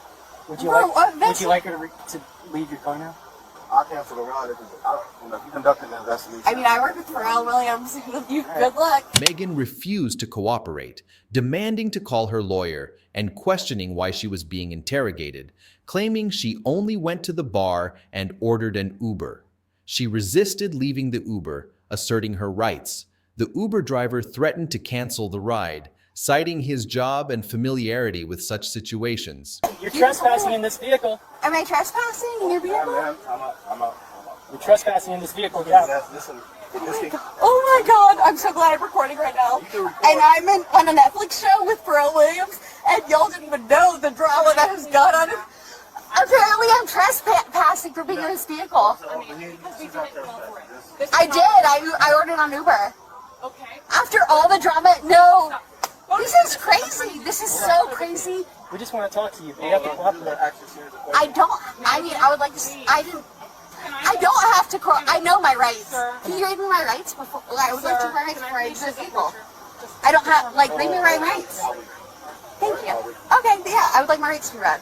Would you Bro, would you like her to leave your car now? I can't figure out if you conducted an investigation. I mean, I work with Pharrell Williams. Good luck. Megan refused to cooperate, demanding to call her lawyer and questioning why she was being interrogated, claiming she only went to the bar and ordered an Uber. She resisted leaving the Uber, asserting her rights. The Uber driver threatened to cancel the ride, citing his job and familiarity with such situations. You're trespassing in this vehicle. Am I trespassing in your vehicle? I'm out. You're trespassing in this vehicle. Get out. Listen, Oh my god, I'm so glad I'm recording right now. And I'm on a Netflix show with Pharrell Williams, and y'all didn't even know the drama that has gone on. Apparently I'm trespassing for being in this vehicle. I did. I ordered on Uber. Okay. After all the drama, no. This is crazy. This is so crazy. We just want to talk to you. You have to cooperate. I would like to, I don't have to, I know my rights. Can you read me my rights before, I would like to read before I exit people. I don't have, read me my rights. Thank you. Okay, yeah, I would like my rights to be read.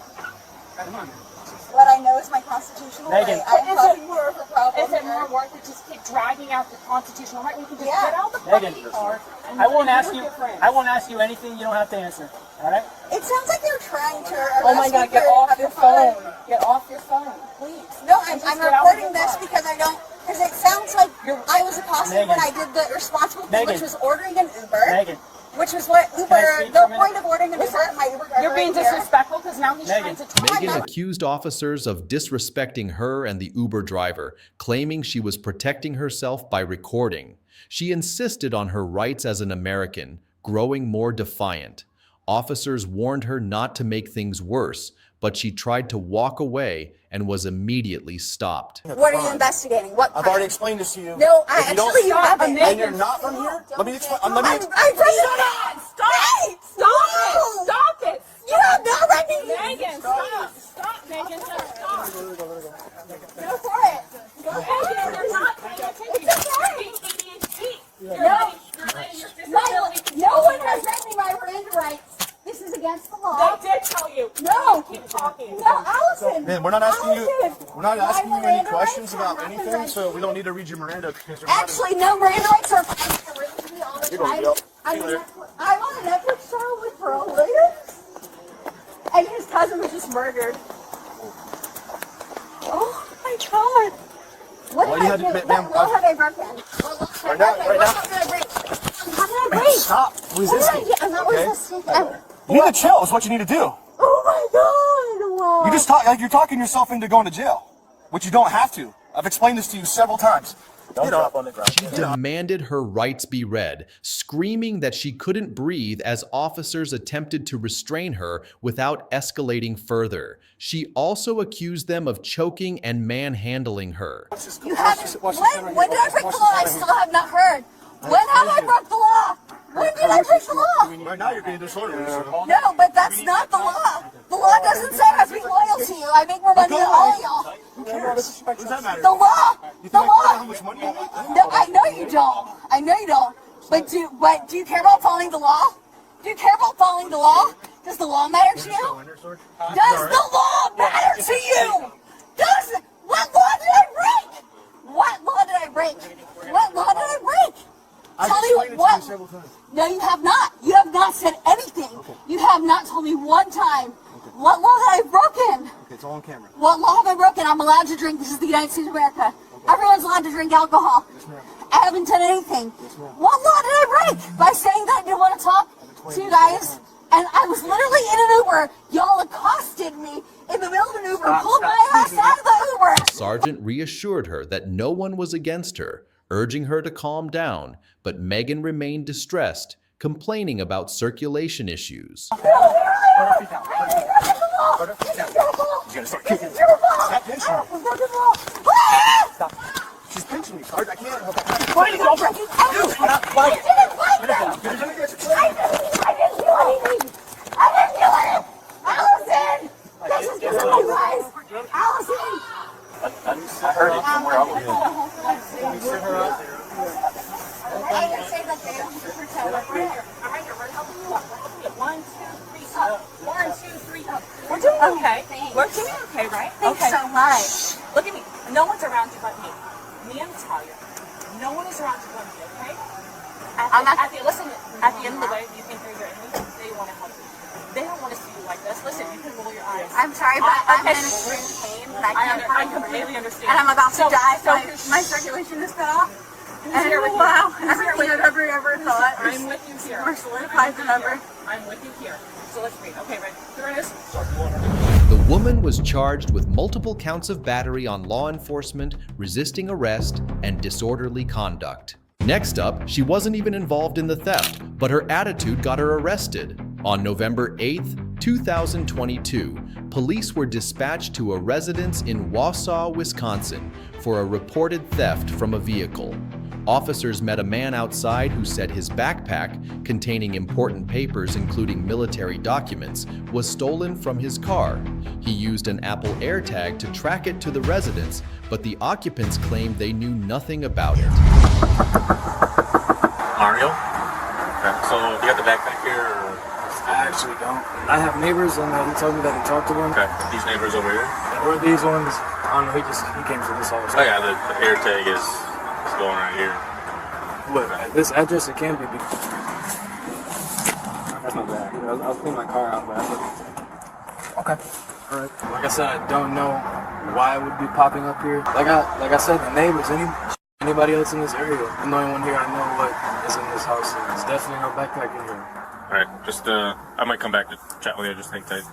What I know is my constitutional right. Megan. Is it more worth it just keep dragging out the constitutional right? We can just get out the Megan, fucking car. I won't ask you anything you don't have to answer. All right? It sounds like they're trying to Oh my god, get off your phone. Get off your phone, please. No, I'm reporting this because because it sounds like I was accosted when I did the irresponsible thing, which was ordering an Uber. Megan. Which was what Uber, the point of ordering an Uber, my Uber driver. You're being disrespectful because now he's trying to talk. Megan accused officers of disrespecting her and the Uber driver, claiming she was protecting herself by recording. She insisted on her rights as an American, growing more defiant. Officers warned her not to make things worse, but she tried to walk away and was immediately stopped. What are you investigating? What I've already explained this to you. No, actually you haven't. And you're not from here? Let me explain. Stop it! Stop it! You have no right to Megan, stop! Stop, Megan, stop! Go for it! Go ahead! You're not paying attention. No one has read me my Miranda rights. This is against the law. They did tell you. No. Keep talking. No, Allison. Man, we're not asking you any Miranda questions rights about are not anything, so we don't need to read your Miranda because you're not. Actually, no, Miranda rights are written to me all the You're going time. to jail. I'm on a Netflix show with Pharrell Williams, and his cousin was just murdered. Oh my god. What Well, did you I had do? to- ma'am, What have I broken? Right now. How did I break? Stop resisting. I'm not Okay? resisting. You need to chill. Is what you need to do. Oh my god! Wow. You just talk like you're talking yourself into going to jail, which you don't have to. I've explained this to you several times. Don't drop on the ground. She demanded her rights be read, screaming that she couldn't breathe as officers attempted to restrain her without escalating further. She also accused them of choking and manhandling her. You haven't. When did I break the law? I still have not heard. When have I broke the law? When did I break the law? Right now you're being disorderly. So. No, but that's not the law. The law doesn't say I have to be loyal to you. I make more money than all of y'all. Who cares? What does that matter? The law. You think The I care law. how much money you make? No, I know you don't. I know you don't. But do you care about following the law? Do you care about following the law? Does the law matter to you? Does the law matter to you? What law several times. No, you have not. You have not said anything. Okay. You have not told me one time what law have I broken. Okay, it's all on camera. What law have I broken? I'm allowed to drink. This is the United States of America. Everyone's allowed to drink alcohol. Yes, ma'am. I haven't done anything. Yes, ma'am. What law did I break? By saying that I didn't want to talk to you guys. And I was literally in an Uber. Y'all accosted me in the middle of an Uber, pulled my ass out of the Uber. Sergeant reassured her that no one was against her, urging her to calm down, but Megan remained distressed, complaining about circulation issues. He's gonna start kicking. Stop pinching me. Stop. She's pinching me, Sarge. I can't help it. Why are you going for it? Dude, stop fighting. I didn't do anything. I didn't do it. Allison! This is just my life. Allison! I heard it somewhere out there. Can we sit her out there? I didn't say that they don't pretend. Right here. I'm right here. We're helping you up. 1, 2, 3, up. 1, 2, 3, up. We're doing okay. We're doing okay, right? Thanks okay. so much. Look at me. No one's around you but me. Me and Talia. No one is around you but me, okay? At the end of the way, you think they're your enemy? They want to help you. They don't want to see you like this. Listen, you can roll your eyes. I'm sorry, but I'm in extreme pain. I completely understand. And I'm about to die, so my circulation is cut off. And wow, everything I've ever thought. I'm with you here. More solidified than ever. I'm with you here. So let's read. Okay, right. Here it is. The woman was charged with multiple counts of battery on law enforcement, resisting arrest, and disorderly conduct. Next up, she wasn't even involved in the theft, but her attitude got her arrested. On November 8th, 2022, police were dispatched to a residence in Wausau, Wisconsin, for a reported theft from a vehicle. Officers met a man outside who said his backpack, containing important papers including military documents, was stolen from his car. He used an Apple AirTag to track it to the residence, but the occupants claimed they knew nothing about it. Mario? Okay. So, you got the backpack here? Or? I actually don't. I have neighbors and he told me that he talked to them. Okay. These neighbors over here? Or these ones, I don't know, he came to this house. Oh yeah, the AirTag is going right here. But at this address, it can be. That's not bad. I'll clean my car out, but okay. All right. Like I said, I don't know why it would be popping up here. Like I said, the neighbors, anybody else in this area, I'm the only one here. I know what is in this house. And it's definitely no backpack in here. All right. Just I might come back to chat with you. Just hang tight.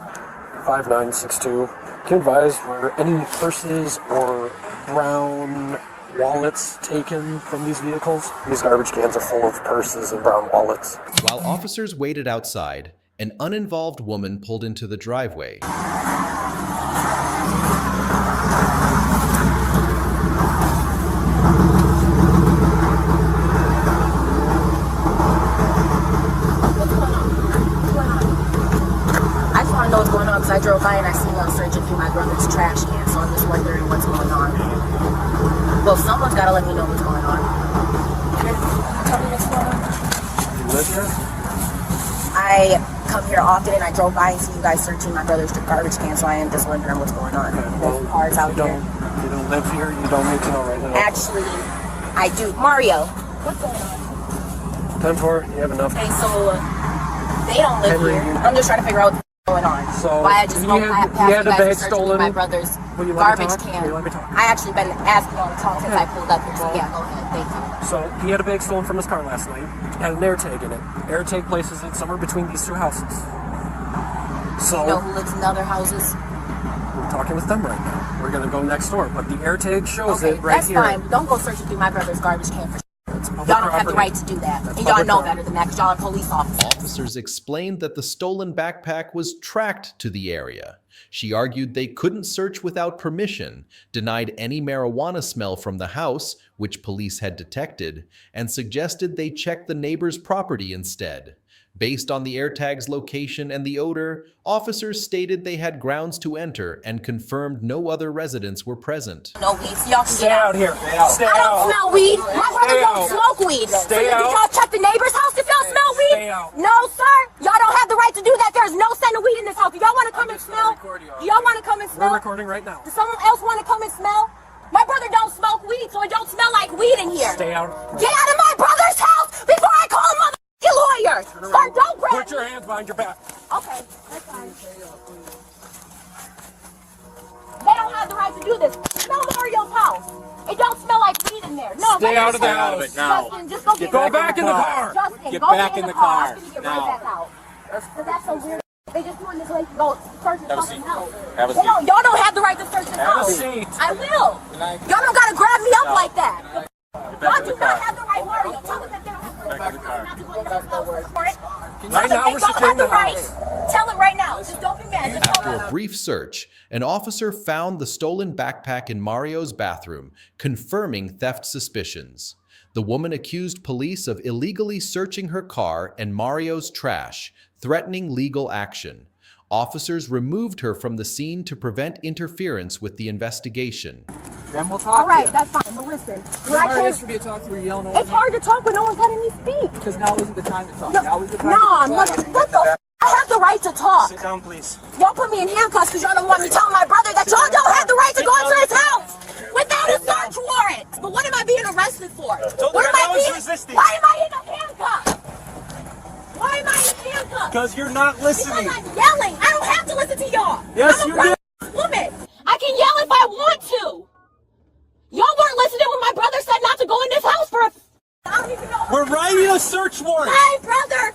5962. Can you advise were any purses or brown wallets taken from these vehicles? These garbage cans are full of purses and brown wallets. While officers waited outside, an uninvolved woman pulled into the driveway. I just want to know what's going on because I drove by and I seen y'all searching through my brother's trash can, so I'm just wondering what's going on. Well, someone's got to let me know what's going on. Tell me what's going on. You live here? I come here often and I drove by and see you guys searching my brother's garbage can, so I am just wondering what's going on. Okay, well, there's cars out here. You don't live here, you don't need to know right now. Actually, I do. Mario, what's going on? 10-4, you have enough. Okay, so they don't live here. I'm just trying to figure out what's going on. So why I just don't have you had a bag searching stolen. my brother's Will you garbage let me talk? can. Will you let me talk? I actually been asking all the time since I pulled up here. So yeah, go ahead. Thank you. So he had a bag stolen from his car last night. Had an AirTag in it. AirTag places it somewhere between these two houses. So You know who lives in the other houses? we're talking with them right now. We're gonna go next door, but the AirTag shows it right that's here. fine. But don't go searching through my brother's garbage can for Public y'all don't have the property. right to do that. That's And y'all public know property. better than that because y'all are police officers. Officers explained that the stolen backpack was tracked to the area. She argued they couldn't search without permission, denied any marijuana smell from the house, which police had detected, and suggested they check the neighbor's property instead. Based on the AirTag's location and the odor, officers stated they had grounds to enter and confirmed no other residents were present. No weed, so y'all can Stay get out here. Stay I out. don't smell weed. My brother Stay don't out. smoke weed. So Stay did out. y'all check the neighbor's house if y'all smell weed? Stay out. No, sir. Y'all don't have the right to do that. There's no scent of weed in this house. Do y'all want to come and smell? Do y'all want to come and smell? We're recording right now. Does someone else want to come and smell? My brother don't smoke weed, so it don't smell like weed in here. Stay out. Get out of my brother's house before I call mother. Sir, don't grab me. Put your hands behind your back. Okay, that's fine. They don't have the right to do this. Smell Mario's house. It don't smell like weed in there. No, Stay out of the house. Justin, just go Go back in the car. Justin, Get go back in the car. I'm gonna get right back out. That's so weird. They just doing this like go search his fucking house. Have a seat. Y'all don't have the right to search his house. Have a seat. I will. Y'all don't gotta grab me up like that. Y'all do not have the right Mario. Tell them that they don't have the right not to go in the house for it. Right now we're securing the house. Tell him right now. Just don't be mad. Just After a brief search, an officer found the stolen backpack in Mario's bathroom, confirming theft suspicions. The woman accused police of illegally searching her car and Mario's trash, threatening legal action. Officers removed her from the scene to prevent interference with the investigation. Then we'll talk. all right, that's fine. But listen, it's hard to talk when no one's letting me speak. Because now isn't the time to talk. No, Now is the time no, to I'm not. What the? I have the right to talk. Sit down, please. Y'all put me in handcuffs because y'all don't want me telling my brother that y'all don't have the right to go into his house without a search warrant. But what am I being arrested for? What am I being? Why am I in a handcuff? Why am I in handcuffs? Because you're not listening. Because I'm yelling. I don't have to listen to y'all. Yes, I'm a you do. grown woman. I can yell if I want to. Y'all weren't listening when my brother said not to go in this house for a. I don't even know. We're writing a search warrant. My brother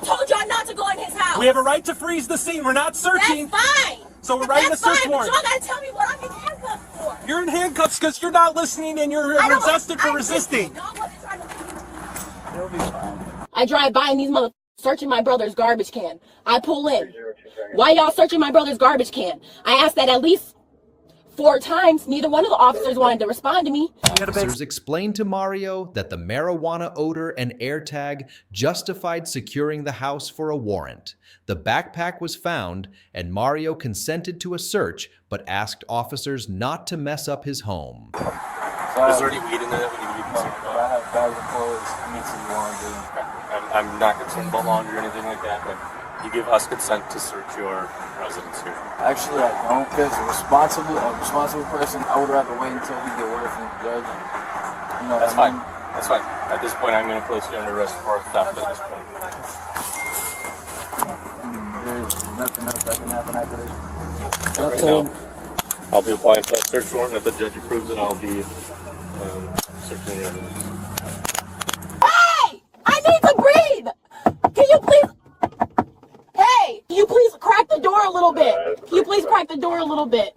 told y'all not to go in his house. We have a right to freeze the scene. We're not searching. That's fine. So we're writing a search warrant. But y'all gotta tell me what I'm in handcuffs for. You're in handcuffs because you're not listening and you're arrested for resisting. I drive by and these motherfuckers searching my brother's garbage can. I pull in. Why y'all searching my brother's garbage can? I asked that at least 4 times. Neither one of the officers wanted to respond to me. Officers explained to Mario that the marijuana odor and AirTag justified securing the house for a warrant. The backpack was found, and Mario consented to a search, but asked officers not to mess up his home. Is there any weed in there when you leave the search? I have bags of clothes, meat and laundry. I'm not concerned about laundry or anything like that, but you give us consent to search your residence here. Actually, I don't. Because a responsible person, I would rather wait until we get word from the judge. You know, That's fine. That's fine. At this point, I'm going to place you under arrest for theft at this point. There's nothing else that can happen after this. Right now, I'll be applying for that search warrant. If the judge approves it, I'll be searching the evidence. Hey! I need to breathe! Can you please... Hey! Can you please crack the door a little bit? Can you please crack the door a little bit?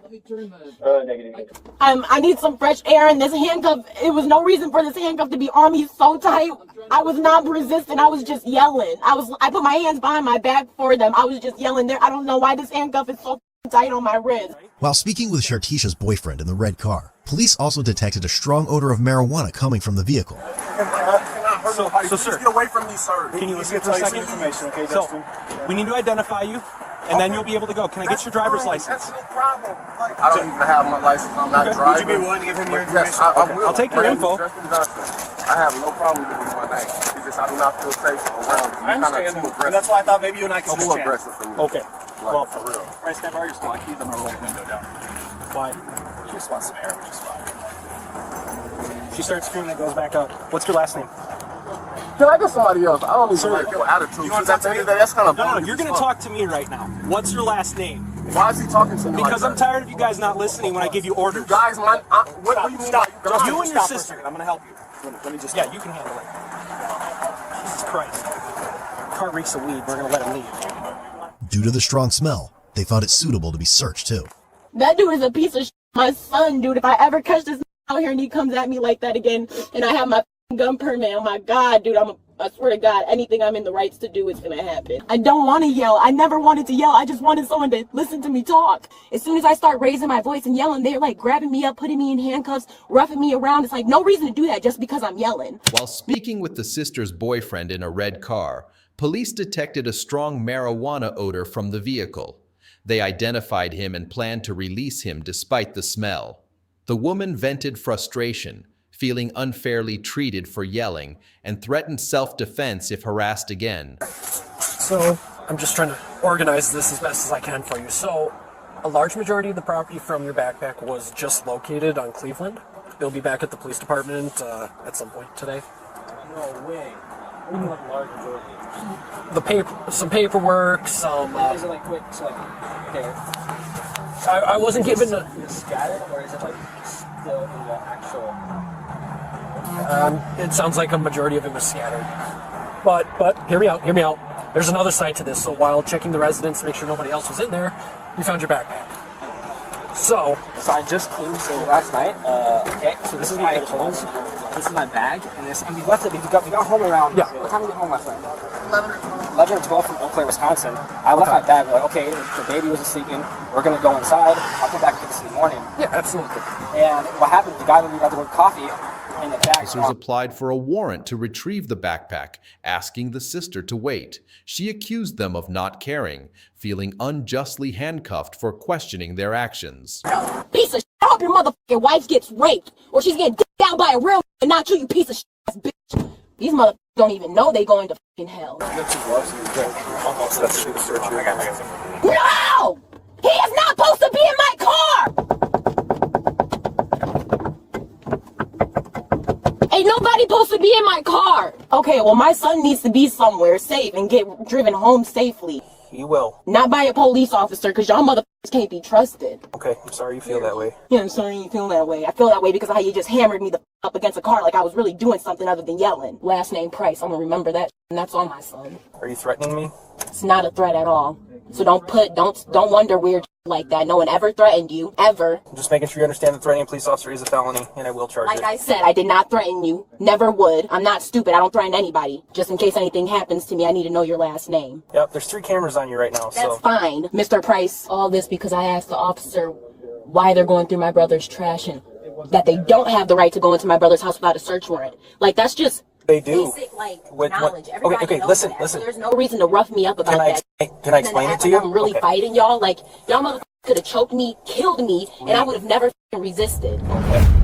I need some fresh air in this handcuff. It was no reason for this handcuff to be on me so tight. I was not resisting. I was just yelling. I put my hands behind my back for them. I was just yelling there. I don't know why this handcuff is so tight on my wrist. While speaking with Shartisha's boyfriend in the red car, police also detected a strong odor of marijuana coming from the vehicle. So sir, get away from me, sir. Can you listen for a second? Information, okay, so, we need to identify you, and then you'll be able to go. Can I get your driver's license? That's no problem. I don't even have my license. I'm not driving. Would you be willing to give him your information? Yes, I will. I'll take your info. I have no problem with my name. It's just I do not feel safe around you. I understand. And that's why I thought maybe you and I could too aggressive for me. Okay. Well, for real. Right, stand by your stall. I keep them roll window down. Why? She just wants some air, which is fine. She starts screaming and goes back up. What's your last name? Can I get somebody else? I don't even like your attitude. You want to talk to me? That's kind of No, you're going to talk to me right now. What's your last name? Why is he talking to me? Because I'm tired of you guys not listening when I give you orders. You guys, what do you mean? Stop. By You and your sister. I'm going to help you. Let me just. Yeah, you can handle it. Jesus Christ. Car reeks of weed. We're going to let him leave. Due to the strong smell, they found it suitable to be searched too. That dude is a piece of shit. My son, dude, if I ever catch this out here and he comes at me like that again and I have my gun permit, oh my God, dude, I swear to God, anything I'm in the rights to do is gonna happen. I don't want to yell. I never wanted to yell. I just wanted someone to listen to me talk. As soon as I start raising my voice and yelling, they're like grabbing me up, putting me in handcuffs, roughing me around. It's like no reason to do that just because I'm yelling. While speaking with the sister's boyfriend in a red car, police detected a strong marijuana odor from the vehicle. They identified him and planned to release him despite the smell. The woman vented frustration, feeling unfairly treated for yelling, and threatened self-defense if harassed again. So, I'm just trying to organize this as best as I can for you. So, a large majority of the property from your backpack was just located on Cleveland. It'll be back at the police department at some point today. No way. The paper, some paperwork, some. Is it like quick? So like, okay. I wasn't given the. Scattered, or is it like still in the actual? It sounds like a majority of it was scattered. But hear me out. There's another side to this. So while checking the residence to make sure nobody else was in there, we found your backpack. So I just came. So last night. Okay. So this is my clothes. This is my bag, and this. And we left it. We got home around. Yeah. What time did we get home last night? 11 or 12 from Eau Claire, Wisconsin. I left my bag. We're like, okay, the baby was sleeping. We're gonna go inside. I'll come back and get this in the morning. Yeah, absolutely. And what happened? The guy when we got to go coffee. And the bag Officers applied for a warrant to retrieve the backpack, asking the sister to wait. She accused them of not caring, feeling unjustly handcuffed for questioning their actions. Piece of shit. I hope your motherfucking wife gets raped, or she's getting dicked down by a real and not you piece of shit ass bitch. These motherfuckers don't even know they going to fucking hell. No! He is not supposed to be in my car! Ain't nobody supposed to be in my car! Okay, well my son needs to be somewhere safe and get driven home safely. He will. Not by a police officer, because y'all motherfuckers can't be trusted. Okay, I'm sorry you feel that way. Yeah, I'm sorry you feel that way. I feel that way because of how you just hammered me the up against a car like I was really doing something other than yelling. Last name Price, I'm gonna remember that, and that's on my son. Are you threatening me? It's not a threat at all. So don't wonder weird like that. No one ever threatened you, ever. I'm just making sure you understand that threatening a police officer is a felony, and I will charge you. Like I said, I did not threaten you. Never would. I'm not stupid. I don't threaten anybody. Just in case anything happens to me, I need to know your last name. Yep, there's 3 cameras on you right now, so. That's fine, Mr. Price. All this because I asked the officer why they're going through my brother's trash and that they don't have the right to go into my brother's house without a search warrant. Like, that's just they do. Basic, like, What? knowledge. Everybody Okay, knows listen, that. listen. So there's no reason to rough me up about that. Can I explain it to you? I'm really fighting y'all. Like, y'all motherfuckers could have choked me, killed me, and I would have never resisted.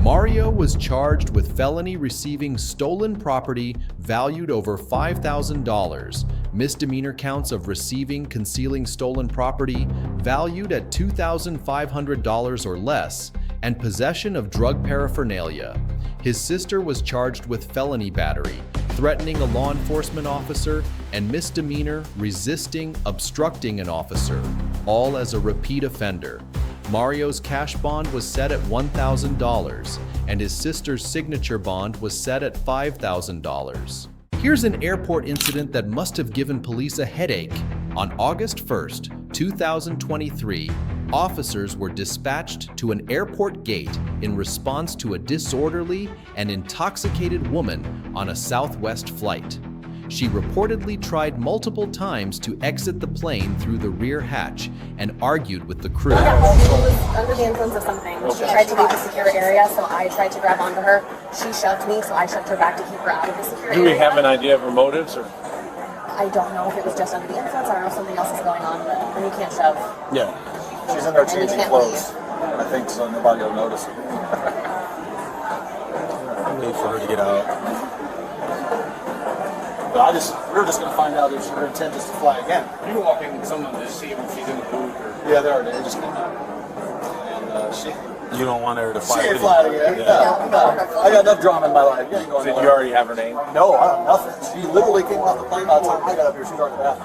Mario was charged with felony receiving stolen property valued over $5,000, misdemeanor counts of receiving concealing stolen property valued at $2,500 or less, and possession of drug paraphernalia. His sister was charged with felony battery, threatening a law enforcement officer, and misdemeanor resisting obstructing an officer, all as a repeat offender. Mario's cash bond was set at $1,000, and his sister's signature bond was set at $5,000. Here's an airport incident that must have given police a headache. On August 1st, 2023, officers were dispatched to an airport gate in response to a disorderly and intoxicated woman on a Southwest flight. She reportedly tried multiple times to exit the plane through the rear hatch and argued with the crew. She was under the influence of something. She tried to leave the secure area, so I tried to grab onto her. She shoved me, so I shoved her back to keep her out of the secure area. Do we have an idea of her motives? Or? I don't know if it was just under the influence. I don't know if something else is going on, but when you can't shove. Yeah. She's in there changing clothes. I think so nobody will notice it. Wait for her to get out. But we were just going to find out if her intent is to fly again. You can walk in with someone to see if she's in the booth. Or... Yeah, they just came out. And she... You don't want her to fly again? She ain't flying again. Yeah. No. I got enough drama in my life. You ain't going so you already have her name? No, I don't nothing. She literally came off the plane by the time I got up here. She was already back.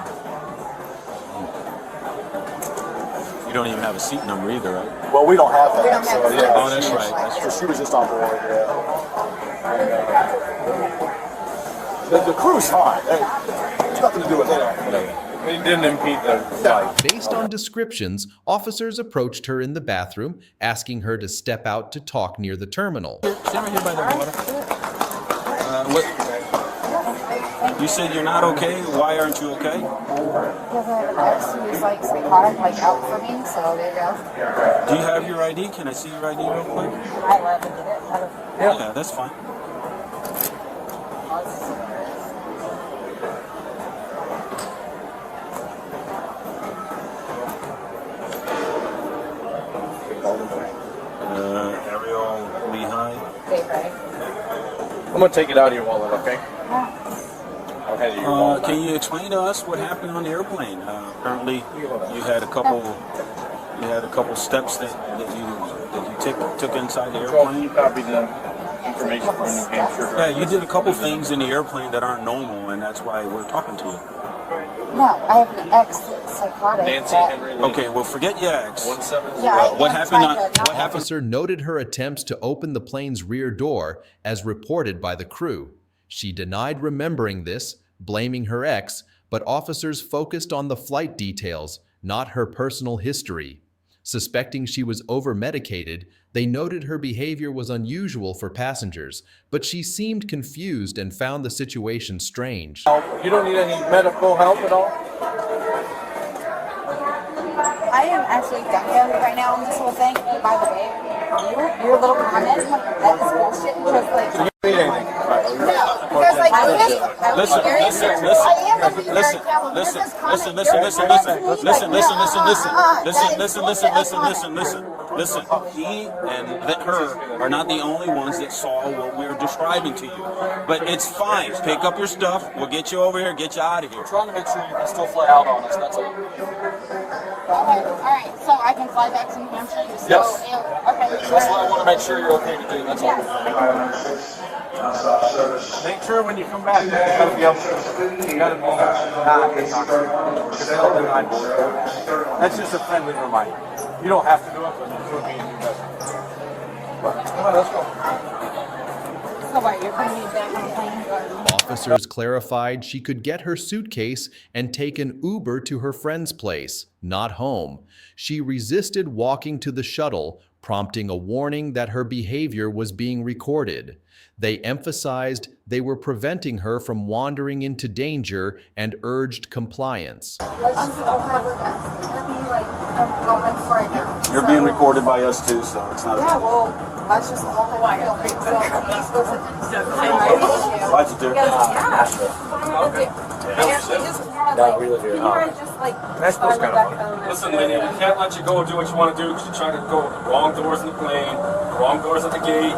You don't even have a seat number either, right? Well, we don't have that. We don't have so, yeah. Oh, that's right. That's so she was just on board, yeah. And, the crew's fine. It's nothing to do with that. It didn't impede the flight. Based on descriptions, officers approached her in the bathroom, asking her to step out to talk near the terminal. Stand right here by the water. You said you're not okay? Why aren't you okay? Because I have an ex who's like psychotic, like out for me, so there you go. Do you have your ID? Can I see your ID real quick? I let him get it. Yeah, that's fine. Ariel Lehigh. I'm going to take it out of your wallet, okay? Can you explain to us what happened on the airplane? Apparently, you had a couple steps that you took inside the airplane. You copied them. information from New Hampshire. Yeah, you did a couple things in the airplane that aren't normal, and that's why we're talking to you. No, I have an ex-psychotic. Nancy Henry. Okay, well, forget your ex. Yeah, What happened? Officer noted her attempts to open the plane's rear door as reported by the crew. She denied remembering this, blaming her ex, but officers focused on the flight details, not her personal history. Suspecting she was over-medicated, they noted her behavior was unusual for passengers, but she seemed confused and found the situation strange. You don't need any medical help at all? I am actually done right now on this whole thing. By the way, your little comment, that is bullshit because like. So you don't need anything? Because like Listen, he and her are not the only ones that saw what we're describing to you. But it's fine. Pick up your stuff. We'll get you over here, get you out of here. We're trying to make sure you can still fly out on us, that's all. Alright, so I can fly back to New Hampshire? Yes. Okay. That's what I want to make sure you're okay to do, that's all. Make sure when you come back, you gotta be able to not be toxic. That's just a friendly reminder. You don't have to do it, but it would be in your best. Come on, let's go. So what, you're putting me back on the plane? Officers clarified she could get her suitcase and take an Uber to her friend's place, not home. She resisted walking to the shuttle, prompting a warning that her behavior was being recorded. They emphasized they were preventing her from wandering into danger and urged compliance. You're being recorded by us too, so it's not. Yeah, well, that's just all I know. Why'd you do it? No, we live here. That's kind of. Listen, lady, we can't let you go and do what you want to do because you're trying to go wrong doors in the plane, wrong doors at the gate.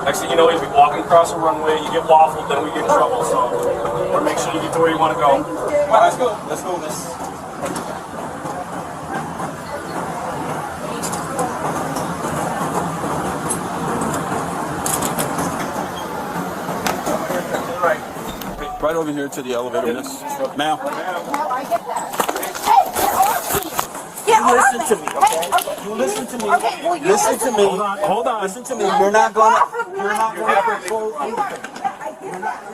Next thing you know, you'll be walking across the runway, you get waffled, then we get in trouble. So, we'll make sure you get to where you want to go. Come on, let's go. Let's go, miss. Right over here to the elevator, miss. Ma'am. I get that. You listen to me, okay? You listen to me. Listen to me. Hold on. Listen to me. You're not gonna control anything.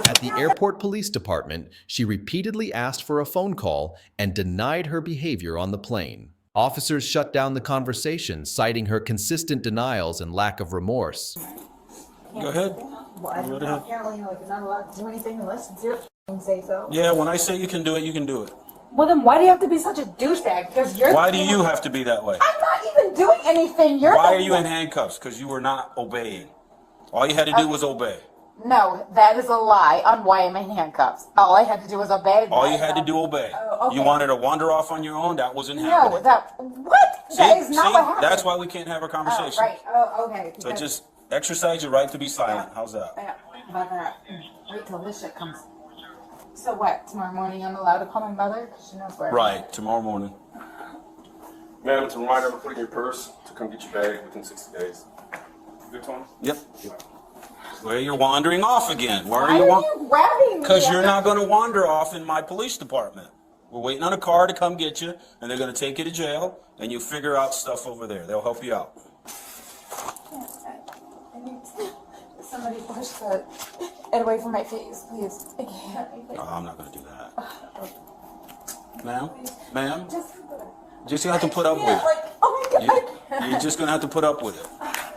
At the airport police department, she repeatedly asked for a phone call and denied her behavior on the plane. Officers shut down the conversation, citing her consistent denials and lack of remorse. Go ahead. Apparently, you're not allowed to do anything unless it's your say so. Yeah, when I say you can do it, you can do it. Well, then why do you have to be such a douchebag? Because you're. Why do you have to be that way? I'm not even doing anything. Why are you in handcuffs? Because you were not obeying. All you had to do was obey. No, that is a lie on why I'm in handcuffs. All I had to do was obey. All you had to do obey. Okay. You wanted to wander off on your own? That wasn't happening. No, what? That is not what happened. That's why we can't have a conversation. Right. Oh, okay. So just exercise your right to be silent. How's that? Yeah, but wait till this shit comes. So what? Tomorrow morning I'm allowed to call my mother because she knows where. Right. Tomorrow morning. Ma'am, it's a reminder to put in your purse to come get your bag within 60 days. Good, Tony? Yep. Where you're wandering off again. Why are you grabbing me? Because you're not going to wander off in my police department. We're waiting on a car to come get you, and they're going to take you to jail, and you figure out stuff over there. They'll help you out. I need somebody push it away from my face, please. I can't. I'm not going to do that. Ma'am? Ma'am? Just have to put up with it. Oh my God. You're just going to have to put up with it.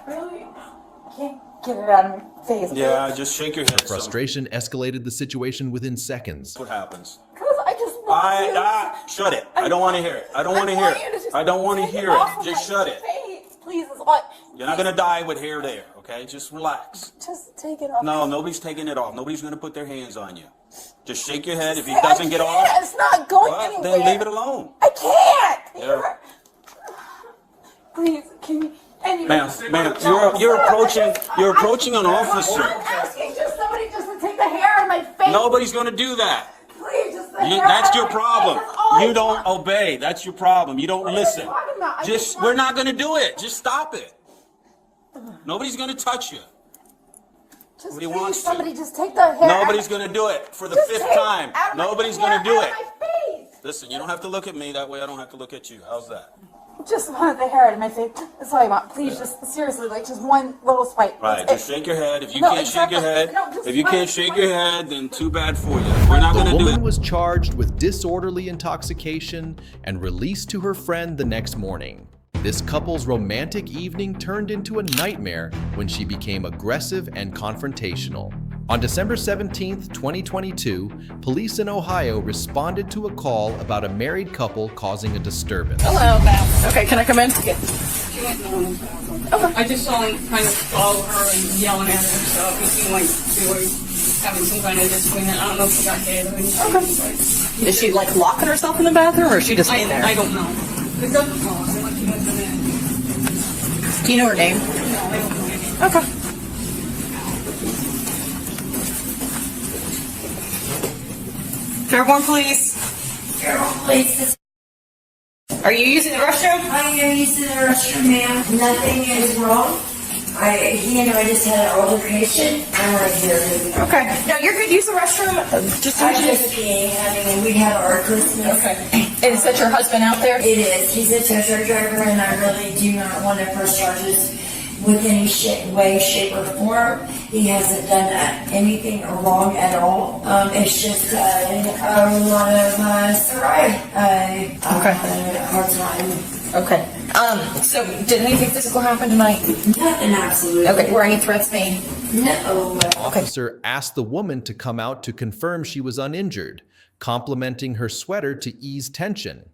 Really? I can't get it out of my face. Yeah, just shake your head. Frustration escalated the situation within seconds. What happens? Because I just want shut it. I don't want to hear it. I don't want to hear it. I don't want to hear it. Just shut it. Please, it's what? You're not going to die with hair there, okay? Just relax. Just take it off. No, nobody's taking it off. Nobody's going to put their hands on you. Just shake your head. If it doesn't get off, it's not going anywhere. Then leave it alone. I can't. Yeah. Please, can you? Ma'am, you're approaching an officer. I'm asking somebody just to take the hair out of my face. Nobody's going to do that. Please, just that's your problem. You don't obey. That's your problem. You don't listen. We're not going to do it. Just stop it. Nobody's going to touch you. Just Nobody please, wants to. somebody just take the hair. Nobody's going to do it for the Just 5th take time. out my Nobody's hair going to do out it. of my face. Listen, you don't have to look at me. That way I don't have to look at you. How's that? Just want the hair out of my face. That's all I want. Please, just seriously, like just one little swipe. Right, just shake your head. If you No, can't shake your head, no, just if you one can't shake swipe. your head, then too bad for you. We're not The going to do woman it. was charged with disorderly intoxication and released to her friend the next morning. This couple's romantic evening turned into a nightmare when she became aggressive and confrontational. On December 17, 2022, police in Ohio responded to a call about a married couple causing a disturbance. Hello, okay, can I come in? Yeah. Okay. I just saw him kind of follow her and yelling at her, so he seemed like they were having some kind of disagreement. I don't know if she got hit or anything. Okay. Is she like locking herself in the bathroom, or is she just in there? I don't know. It doesn't call. I want you to come in. Do you know her name? No, I don't know her name. Okay. Fairborn Police. Fairborn Police. Are you using the restroom? I am using the restroom, ma'am. Nothing is wrong. He and I just had an altercation. I'm right here. Okay. No, you're good. Use the restroom. Just I'm just peeing. I mean, we have our Christmas. Okay. And is that your husband out there? It is. He's a tow truck driver, and I really do not want to press charges with any way, shape, or form. He hasn't done anything wrong at all. It's just a lot of sobriety. Okay. Hard time. Okay. So did anything physical happen tonight? Nothing, absolutely. Okay. Were any threats made? No. Officer asked the woman to come out to confirm she was uninjured, complimenting her sweater to ease tension.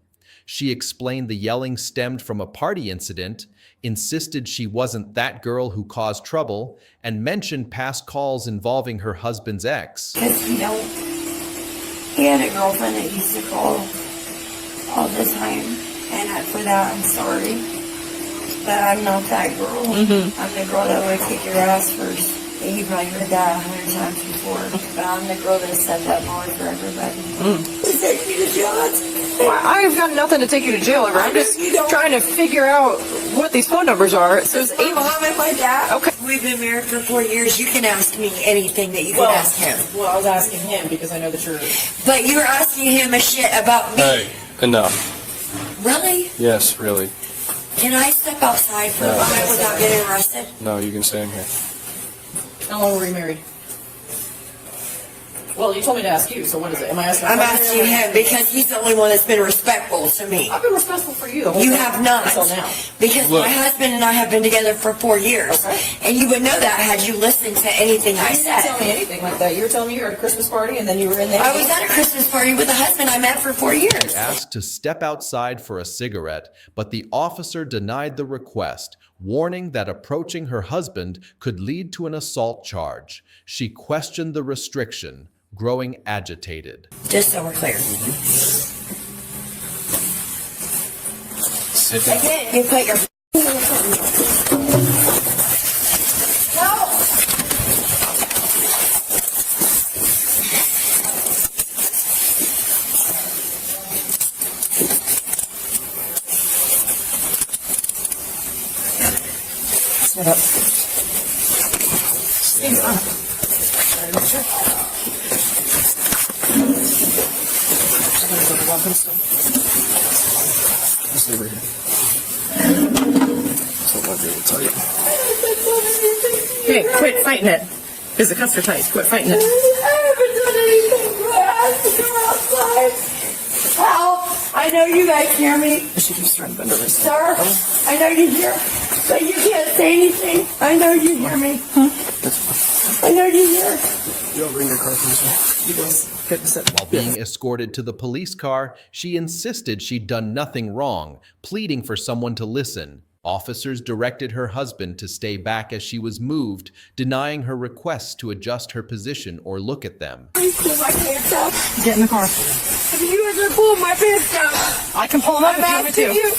She explained the yelling stemmed from a party incident, insisted she wasn't that girl who caused trouble, and mentioned past calls involving her husband's ex. Because, he had a girlfriend that used to call all the time, and for that, I'm sorry. But I'm not that girl. Mm-hmm. I'm the girl that would kick your ass first. And you probably heard that 100 times before. But I'm the girl that set that bar for everybody. To take me to jail. I've got nothing to take you to jail over. I'm just trying to figure out what these phone numbers are. It says My mom and my dad. Okay. We've been married for 4 years. You can ask me anything that you can ask him. Well, I was asking him because I know that you're... But you were asking him a shit about me. Hey, enough. Really? Yes, really. Can I step outside for a moment without getting arrested? No, you can stay in here. How long were you married? Well, you told me to ask you, so what is it? Am I asking? I'm asking him because he's the only one that's been respectful to me. I've been respectful for you the whole You time. have not. Until now. Because Look. my husband and I have been together for 4 years. Okay. And you would know that had you listened to anything I You didn't tell me said. anything like that. You were telling me you were at a Christmas party and then you were in there. I was at a Christmas party with a husband I met for 4 years. Asked to step outside for a cigarette, but the officer denied the request, warning that approaching her husband could lead to an assault charge. She questioned the restriction, growing agitated. Just so we're clear. Sit down. Again, you put your... No! Sit up. Stand up. I'm gonna go to welcome still. Just leave her here. That's what I'll be able to tell you. Hey, quit fighting it. Because the cuffs are tight. Quit fighting it. I haven't done anything, but I have to go outside. Help! I know you guys hear me. She keeps trying to bend over. Sir, I know you hear, but you can't say anything. I know you hear me. I know you hear. You don't bring your car, please. You guys good to sit. While being escorted to the police car, she insisted she'd done nothing wrong, pleading for someone to listen. Officers directed her husband to stay back as she was moved, denying her requests to adjust her position or look at them. Please pull my pants down. Get in the car. If you ever pull my pants down, I can pull them up I'm if you want me asking to. you.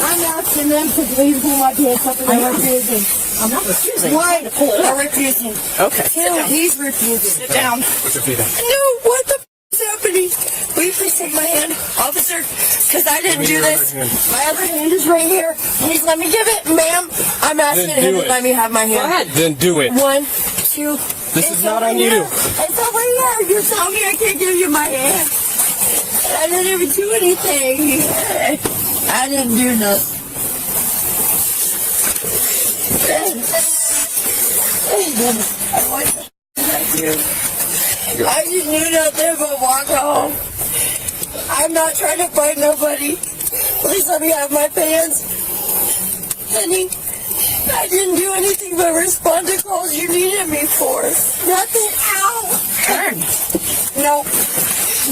I'm asking them to please pull my pants up and I'm refusing. I'm not refusing. Why? To pull it I'm up. refusing. Okay. Sit down. He's refusing. Sit down. Put your feet down. No, what the is happening? Will you please take my hand, officer? Because I didn't do this. My other hand is right here. Please let me give it, ma'am. I'm asking Then him do to it. let me have my hand. Go ahead. Then do it. 1, you. This is not on you. It's over here. You told me I can't give you my hand. I didn't even do anything. I didn't do nothing. I just knew nothing but walk home. I'm not trying to fight nobody. Please let me have my pants. Honey, I didn't do anything but respond to calls you needed me for. Nothing. Ow. Turn.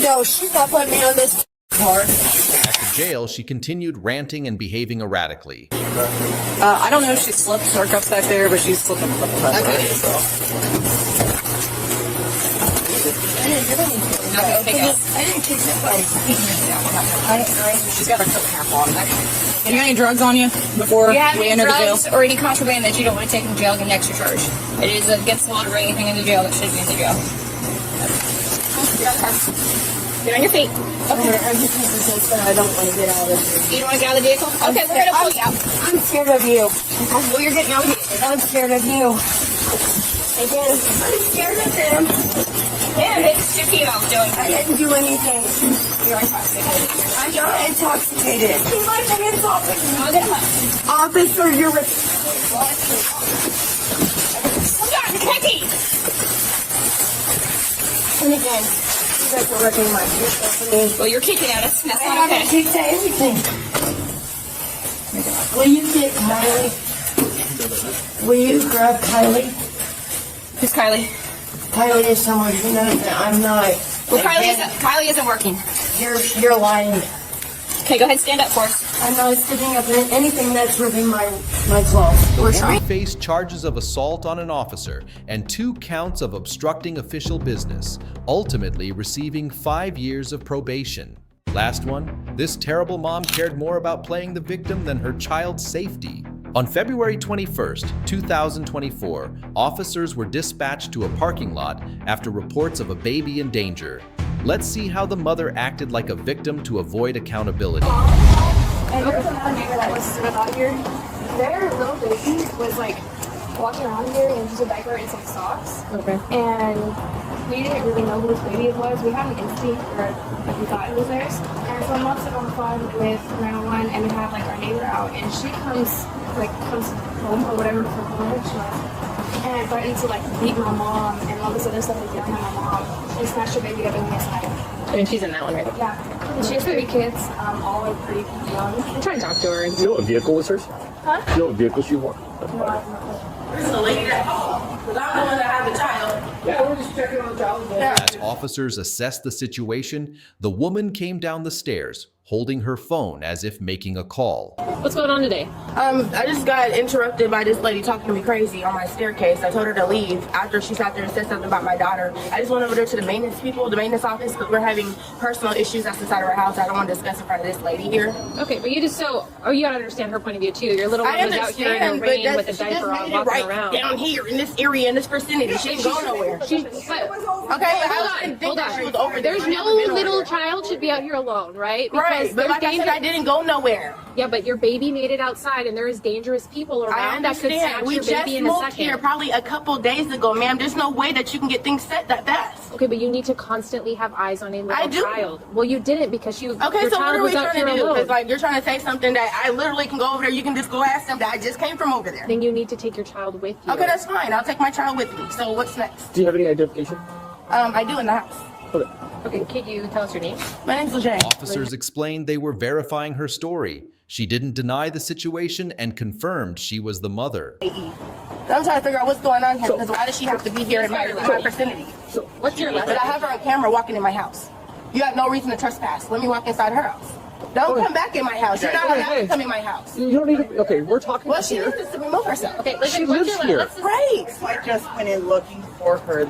No, she's not putting me on this car. At the jail, she continued ranting and behaving erratically. I don't know if she slipped her cups back there, but she's slipped them a couple times. Okay. I didn't do anything. I didn't kick nobody. She's got her coat cap on. You got any drugs on you before we enter the jail? Or any contraband that you don't want to take in jail, get an extra charge. It is against the law to bring anything into jail that should be in the jail. Get on your feet. Okay. I just need to say that I don't want to get out of this. You don't want to get out of the vehicle? Okay, we're going to pull you out. I'm scared of you. Well, you're getting out of here. I'm scared of you. Again, I'm scared of them. Yeah, it's your feet off doing. I didn't do anything. You're intoxicated. I'm not intoxicated. Keep my hands off of me. I'll get him up. Officer, you're Hold on, Becky! And again, you guys are wrecking my company. Well, you're kicking at us. That's I not haven't okay. kicked at anything. Will you get Kylie? Will you grab Kylie? Who's Kylie? Kylie is someone who knows that I'm not. Well, Kylie isn't working. You're lying. Okay, go ahead and stand up for us. I'm not sticking up in anything that's ripping my clothes. We're She trying. faced charges of assault on an officer and 2 counts of obstructing official business, ultimately receiving 5 years of probation. Last one, this terrible mom cared more about playing the victim than her child's safety. On February 21st, 2024, officers were dispatched to a parking lot after reports of a baby in danger. Let's see how the mother acted like a victim to avoid accountability. And there was another neighbor that was out here. Their little baby was like walking around here in just a diaper and some socks. Okay. And we didn't really know whose baby it was. We had an instinct, or like we thought it was theirs. And so I'm also on the phone with 911, and we have like our neighbor out, and she comes home or whatever from college, and threatened to like beat my mom and all this other stuff, like yelling at my mom. She snatched her baby up in the side. And she's in that one, right? Yeah. And she has 3 kids, all are pretty young. I'm trying to talk to her. You know what vehicle was hers? Huh? You know what vehicle she won? This is the lady that called, because I'm the one that had the child. Yeah, we're just checking on the child. As officers assessed the situation, the woman came down the stairs, holding her phone as if making a call. What's going on today? I just got interrupted by this lady talking to me crazy on my staircase. I told her to leave after she sat there and said something about my daughter. I just went over there to the maintenance people, the maintenance office, because we're having personal issues that's inside of our house. I don't want to discuss in front of this lady here. Okay, but you just you gotta understand her point of view too. Your little one was out here in the rain with a diaper on, walking right around. Down here in this area, in this vicinity. She didn't go nowhere. Hold on. She was over there. There's no little child should be out here alone, right? Because Right, but like I said, I didn't go nowhere. Yeah, but your baby made it outside, and there is dangerous people around that could snatch We your just baby in a moved second. here probably a couple days ago, ma'am. There's no way that you can get things set that fast. Okay, but you need to constantly have eyes on a little I do. child. Well, you didn't because your Okay, so what child are we was out trying here to do? alone. Because like you're trying to say something that I literally can go over there. You can just go ask them that I just came from over there. Then you need to take your child with you. Okay, that's fine. I'll take my child with me. So what's next? Do you have any identification? I do in the house. Okay, can you tell us your name? My name's Lejay. Officers explained they were verifying her story. She didn't deny the situation and confirmed she was the mother. I'm trying to figure out what's going on here, because why does she have to be here in my vicinity? What's your last But I have her on camera walking in my house. You have no reason to trespass. Let me walk inside her house. Don't come back in my house. You're not allowed to come in my house. You don't need to. Okay, we're talking. Well, she needs to remove herself. Okay, She lives here. Right. I just went in looking for her.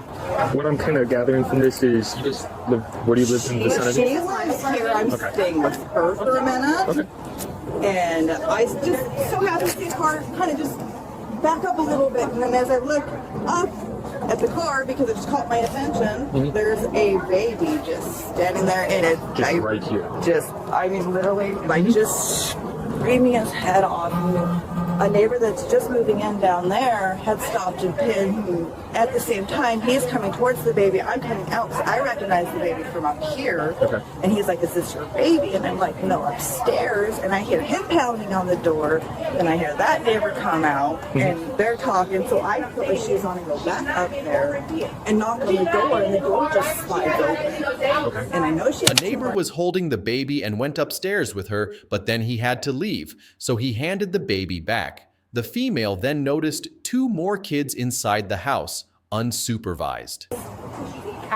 What I'm kind of gathering from this is you just live. Where do you live in the vicinity? She lives here. I'm staying with her for a minute. Okay. And I just so happened to see a car kind of just back up a little bit. And then as I look up at the car, because it just caught my attention, there's a baby just standing there in it. Just right here. I mean, literally, like, just screaming his head off. a neighbor that's just moving in down there had stopped and pinned. At the same time, he's coming towards the baby. I'm coming out because I recognize the baby from up here. Okay. And he's like, "Is this your baby?" And I'm like, "No, upstairs." And I hear him pounding on the door. Then I hear that neighbor come out, and they're talking. So I put my shoes on and go back up there and knock on the door, and the door just slides open. And I know she. A neighbor was holding the baby and went upstairs with her, but then he had to leave, so he handed the baby back. The female then noticed 2 more kids inside the house, unsupervised.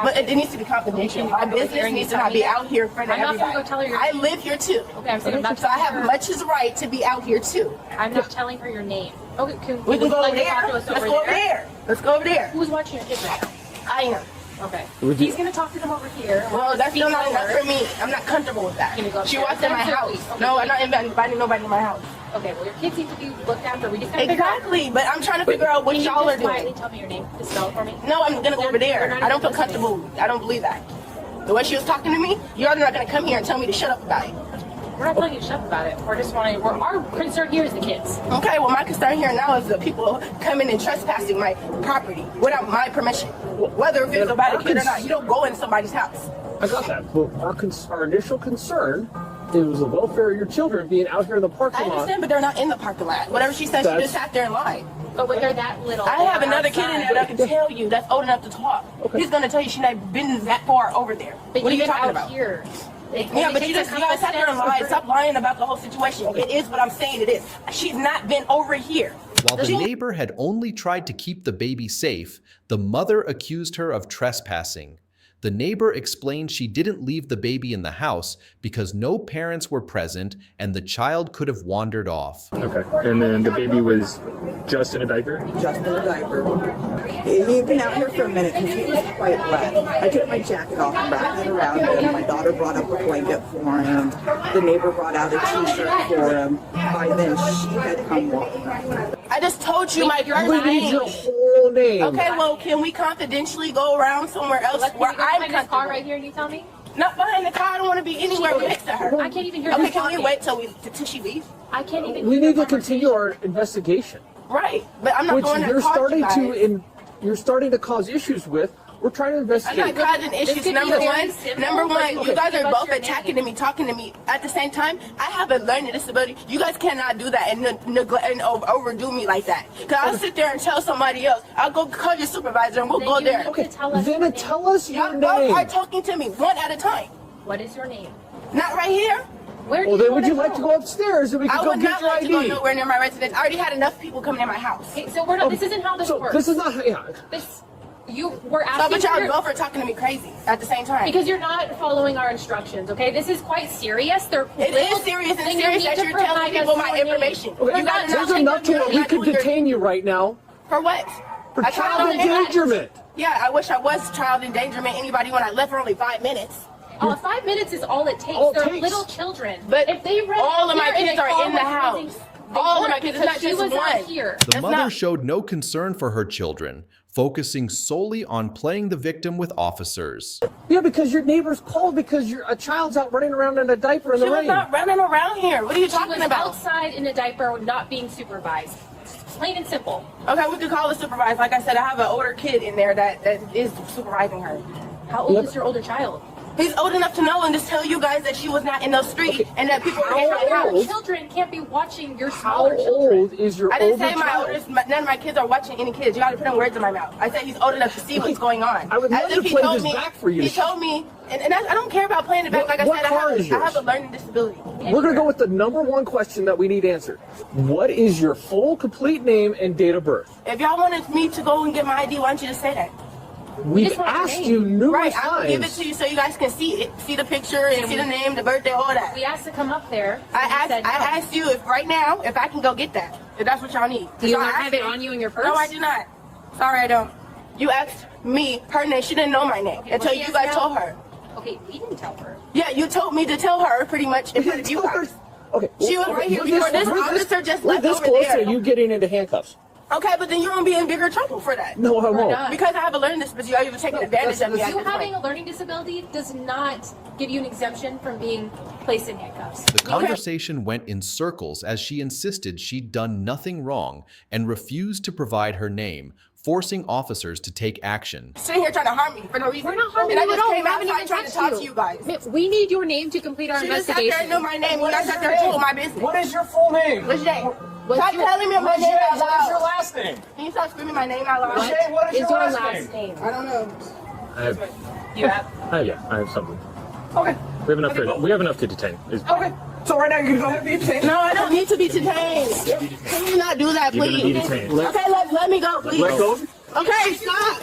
But it needs to be confidential. My business needs to not be out here in front of everybody. I'm not going to go tell her your I name. live here too. Okay, I'm saying I'm not so I telling have her. much as right to be out here too. I'm not telling her your name. Okay, We can go over there. talk to us Let's go over there. Let's go over there. Who's watching your kids right now? I am. Okay. He's going to talk to them over here. Well, that's still not enough for me. I'm not comfortable with that. She walked in my house. No, I'm not inviting nobody in my house. Okay, well, your kids need to be looked after. We just gotta Exactly, but I'm trying to figure out what y'all are quietly doing. tell me your name. Just spell it for me. No, I'm gonna go over there. I don't feel comfortable. I don't believe that. The way she was talking to me, y'all are not gonna come here and tell me to shut up about it. We're not telling you to shut up about it. We're just wanting. Our concern here is the kids. Okay, well, my concern here now is the people coming and trespassing my property without my permission. Whether if it's about a kid or not, you don't go in somebody's house. I got that. But our initial concern is the welfare of your children being out here in the parking I lot. understand, but they're not in the parking lot. Whatever she said, she just sat there and lied. But when they're that little, I have another kid in there that I can tell you that's old enough to talk. He's gonna tell you she's not been that far over there. But What are you even talking out about? here. Yeah, but you guys sat there and lied. Stop lying about the whole situation. It is what I'm saying it is. She's not been over here. While the neighbor had only tried to keep the baby safe, the mother accused her of trespassing. The neighbor explained she didn't leave the baby in the house because no parents were present and the child could have wandered off. Okay, and then the baby was just in a diaper? Just in a diaper. He'd been out here for a minute because he was quite wet. I took my jacket off and wrapped it around him. My daughter brought up a blanket for him. The neighbor brought out a t-shirt for him. By then, she had come walking. I just told you my first We need name. your whole name. Okay, well, can we confidentially go around somewhere else where I'm behind this car right here and you tell me? Not behind the car. I don't want to be anywhere next to her. I can't even hear Okay, you can we talking. wait till she leaves? I can't even We hear need the to continue our investigation. Right, but I'm not Which going to you're cause starting you guys. you're starting to cause issues with. We're trying to I'm investigate. not causing issues. Number one, you guys are both your attacking me, talking to me at the same time. I have a learning disability. You guys cannot do that and neglect and overdo me like that. Cause I'll sit there and tell somebody else. I'll go call your supervisor and we'll go there. Okay, then tell us your Y'all both name. are talking to me one at a time. What is your name? Not right here. Where Well, then would you like to go upstairs and we I can go would get not your like to go ID? nowhere near my residence. I already had enough people coming in my house. Okay, so we're not. This isn't how this So works. this is not. Yeah. This. We're So, asking. but y'all for your- both are talking to me crazy at the same time. Because you're not following our instructions, okay? This is quite serious. It is serious, and it's serious that you're telling people my information. Okay, You guys are there's not enough to where taking we your- could detain you right now For what? for A child endangerment. endangerment. Yeah, I wish I was child endangerment. Anybody when I left for only 5 minutes. 5 minutes is all it takes. All it They're takes. little children. But if they ran all out of my here and kids they are fall in the like house. crazy, All of they my kids, it's because not she just was out one. here. The It's mother not- showed no concern for her children, focusing solely on playing the victim with officers. Yeah, because your neighbors called because a child's out running around in a diaper in She the was rain. not running around here. What are you She talking was about? outside in a diaper, not being supervised. Plain and simple. Okay, we could call the supervisor. Like I said, I have an older kid in there that is supervising her. How old is your older child? He's old enough to know and just tell you guys that she was not in the street and that people were in my house. Your children can't be watching your How smaller children. old is your I didn't older say my child? oldest, none of my kids are watching any kids. You gotta put them words in my mouth. I said he's old enough to see what's going on. I would love As to if he play told this me, back for you. He told me, and I don't care about playing it back. Like I What said, car is I yours? have a learning disability. We're going to go with the number one question that we need answered. What is your full, complete name and date of birth? If y'all wanted me to go and get my ID, why don't you just say that? We've just want your asked name. you numerous Right, times. I'll give it to you so you guys can see it, see the picture, and see the name, the birthday, all that. We asked to come up there. I said no. asked you if right now if I can go get that. If that's what y'all need. Do you Y'all not asked have it me. on you in your purse? No, I do not. Sorry, I don't. You asked me her name. She didn't know my name Okay, until well, she you has guys now- told her. Okay, we didn't tell her. Yeah, you told me to tell her pretty much in front of you guys. Okay. She was right here before this officer just we're left this over close there. to you getting into handcuffs. Okay, but then you're gonna be in bigger trouble for that. No, I won't. Because I have a learning disability, you're taking advantage of me. You having a learning disability does not give you an exemption from being placed in handcuffs. The conversation went in circles as she insisted she'd done nothing wrong and refused to provide her name, forcing officers to take action. Sitting here trying to harm me for no reason. We're not harming and you I at just all. came We haven't outside even trying to talk to you guys. We need your name to complete our She just investigation. sat there and knew my name when I sat there and told my business. What is your full name? Lejay. Stop telling me my name out loud. What is your last name? Can you stop screaming my name out loud? What is your last name? I don't know. You have? Yeah, I have something. Okay. We have enough to detain. Okay. So right now you're gonna go ahead and be detained. No, I don't need to be detained. Can you not do that, You're please? gonna be detained. Okay, let me go, please. Let go. Okay, stop.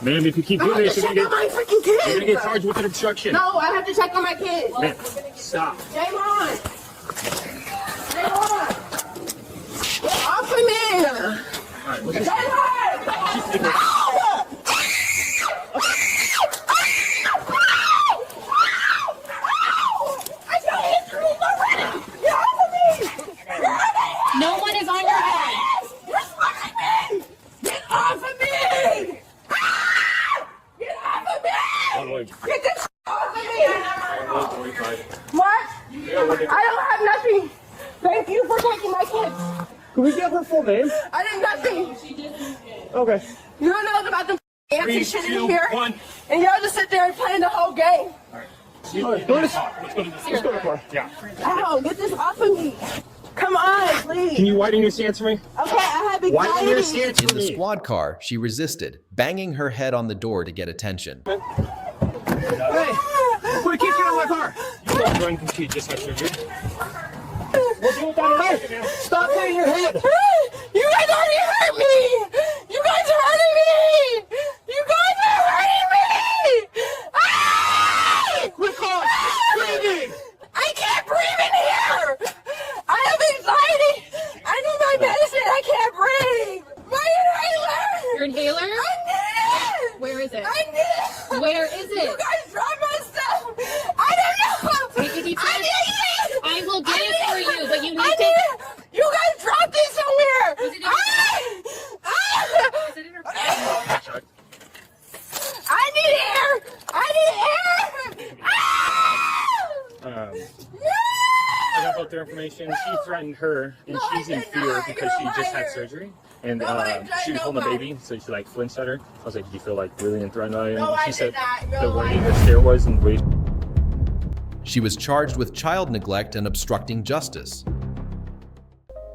Ma'am, if you keep No, I doing have this, to check on my freaking kids. you're gonna get charged with an obstruction. No, I have to check on my kids. Ma'am, stop. Shame on. Shame on. Get off of me. All right, look Shame at on. I got injuries already. Get off of me. No one is on your head. You're slapping me. Get off of me. Get off of me. Get this off of me. What? I don't have nothing. Thank you for taking my kids. Can we get her full name? I did nothing. Okay. You don't know about the anti shit in 3, 2, here. 1. And y'all just sit there and playing the whole game. Let's go to the car. Yeah. Ow, get this off of me. Come on, please. Can you widen your stance for me? Okay, I have Widen your anxiety. stance In for the me. squad car, she resisted, banging her head on the door to get attention. Hey, quick, kick you out of my car. You don't run because she just had surgery. Hey, stop hitting your head. You guys already hurt me. You guys are hurting me. You guys are hurting me. Ah! Quick off. Breathing. I can't breathe in here. I have anxiety. I need my medicine. I can't breathe. My inhaler. Your inhaler? I need it. Where is it? I need it. Where is it? You guys dropped my stuff. I don't know. Take a deep breath. I need it. I will get it for you, but you need I to. need it. You guys dropped it somewhere. Is it in your- Is it in her pocket? I need air. I need air. Ah! I got both their information. She threatened her, and she's in fear because she just had surgery. And she was holding a baby, so she like flinched at her. I was like, "Do you feel like really threatened by it?" No, She I said did not. the No, way I the stair was and the way. She was charged with child neglect and obstructing justice.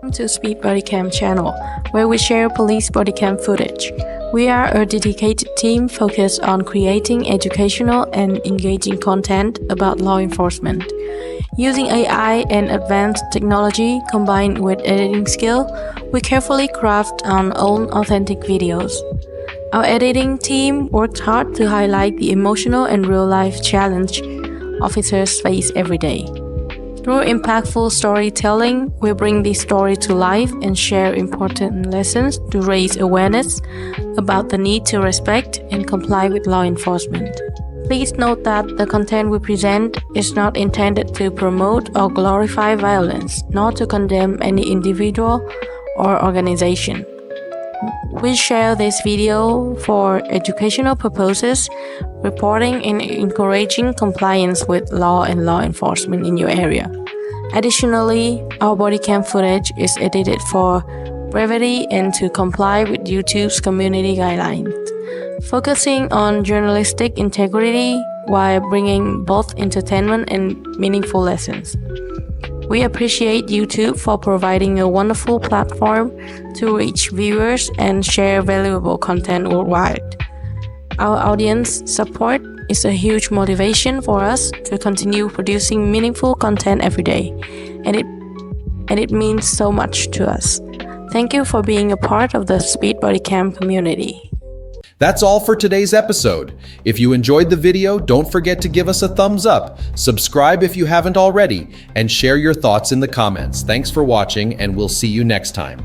Welcome to Speed Bodycam channel, where we share police bodycam footage. We are a dedicated team focused on creating educational and engaging content about law enforcement. Using AI and advanced technology combined with editing skill, we carefully craft our own authentic videos. Our editing team worked hard to highlight the emotional and real-life challenge officers face every day. Through impactful storytelling, we bring this story to life and share important lessons to raise awareness about the need to respect and comply with law enforcement. Please note that the content we present is not intended to promote or glorify violence, nor to condemn any individual or organization. We share this video for educational purposes, reporting and encouraging compliance with law and law enforcement in your area. Additionally, our bodycam footage is edited for brevity and to comply with YouTube's community guidelines, focusing on journalistic integrity while bringing both entertainment and meaningful lessons. We appreciate YouTube for providing a wonderful platform to reach viewers and share valuable content worldwide. Our audience support is a huge motivation for us to continue producing meaningful content every day, and it means so much to us. Thank you for being a part of the Speed Bodycam community. That's all for today's episode. If you enjoyed the video, don't forget to give us a thumbs up, subscribe if you haven't already, and share your thoughts in the comments. Thanks for watching, and we'll see you next time.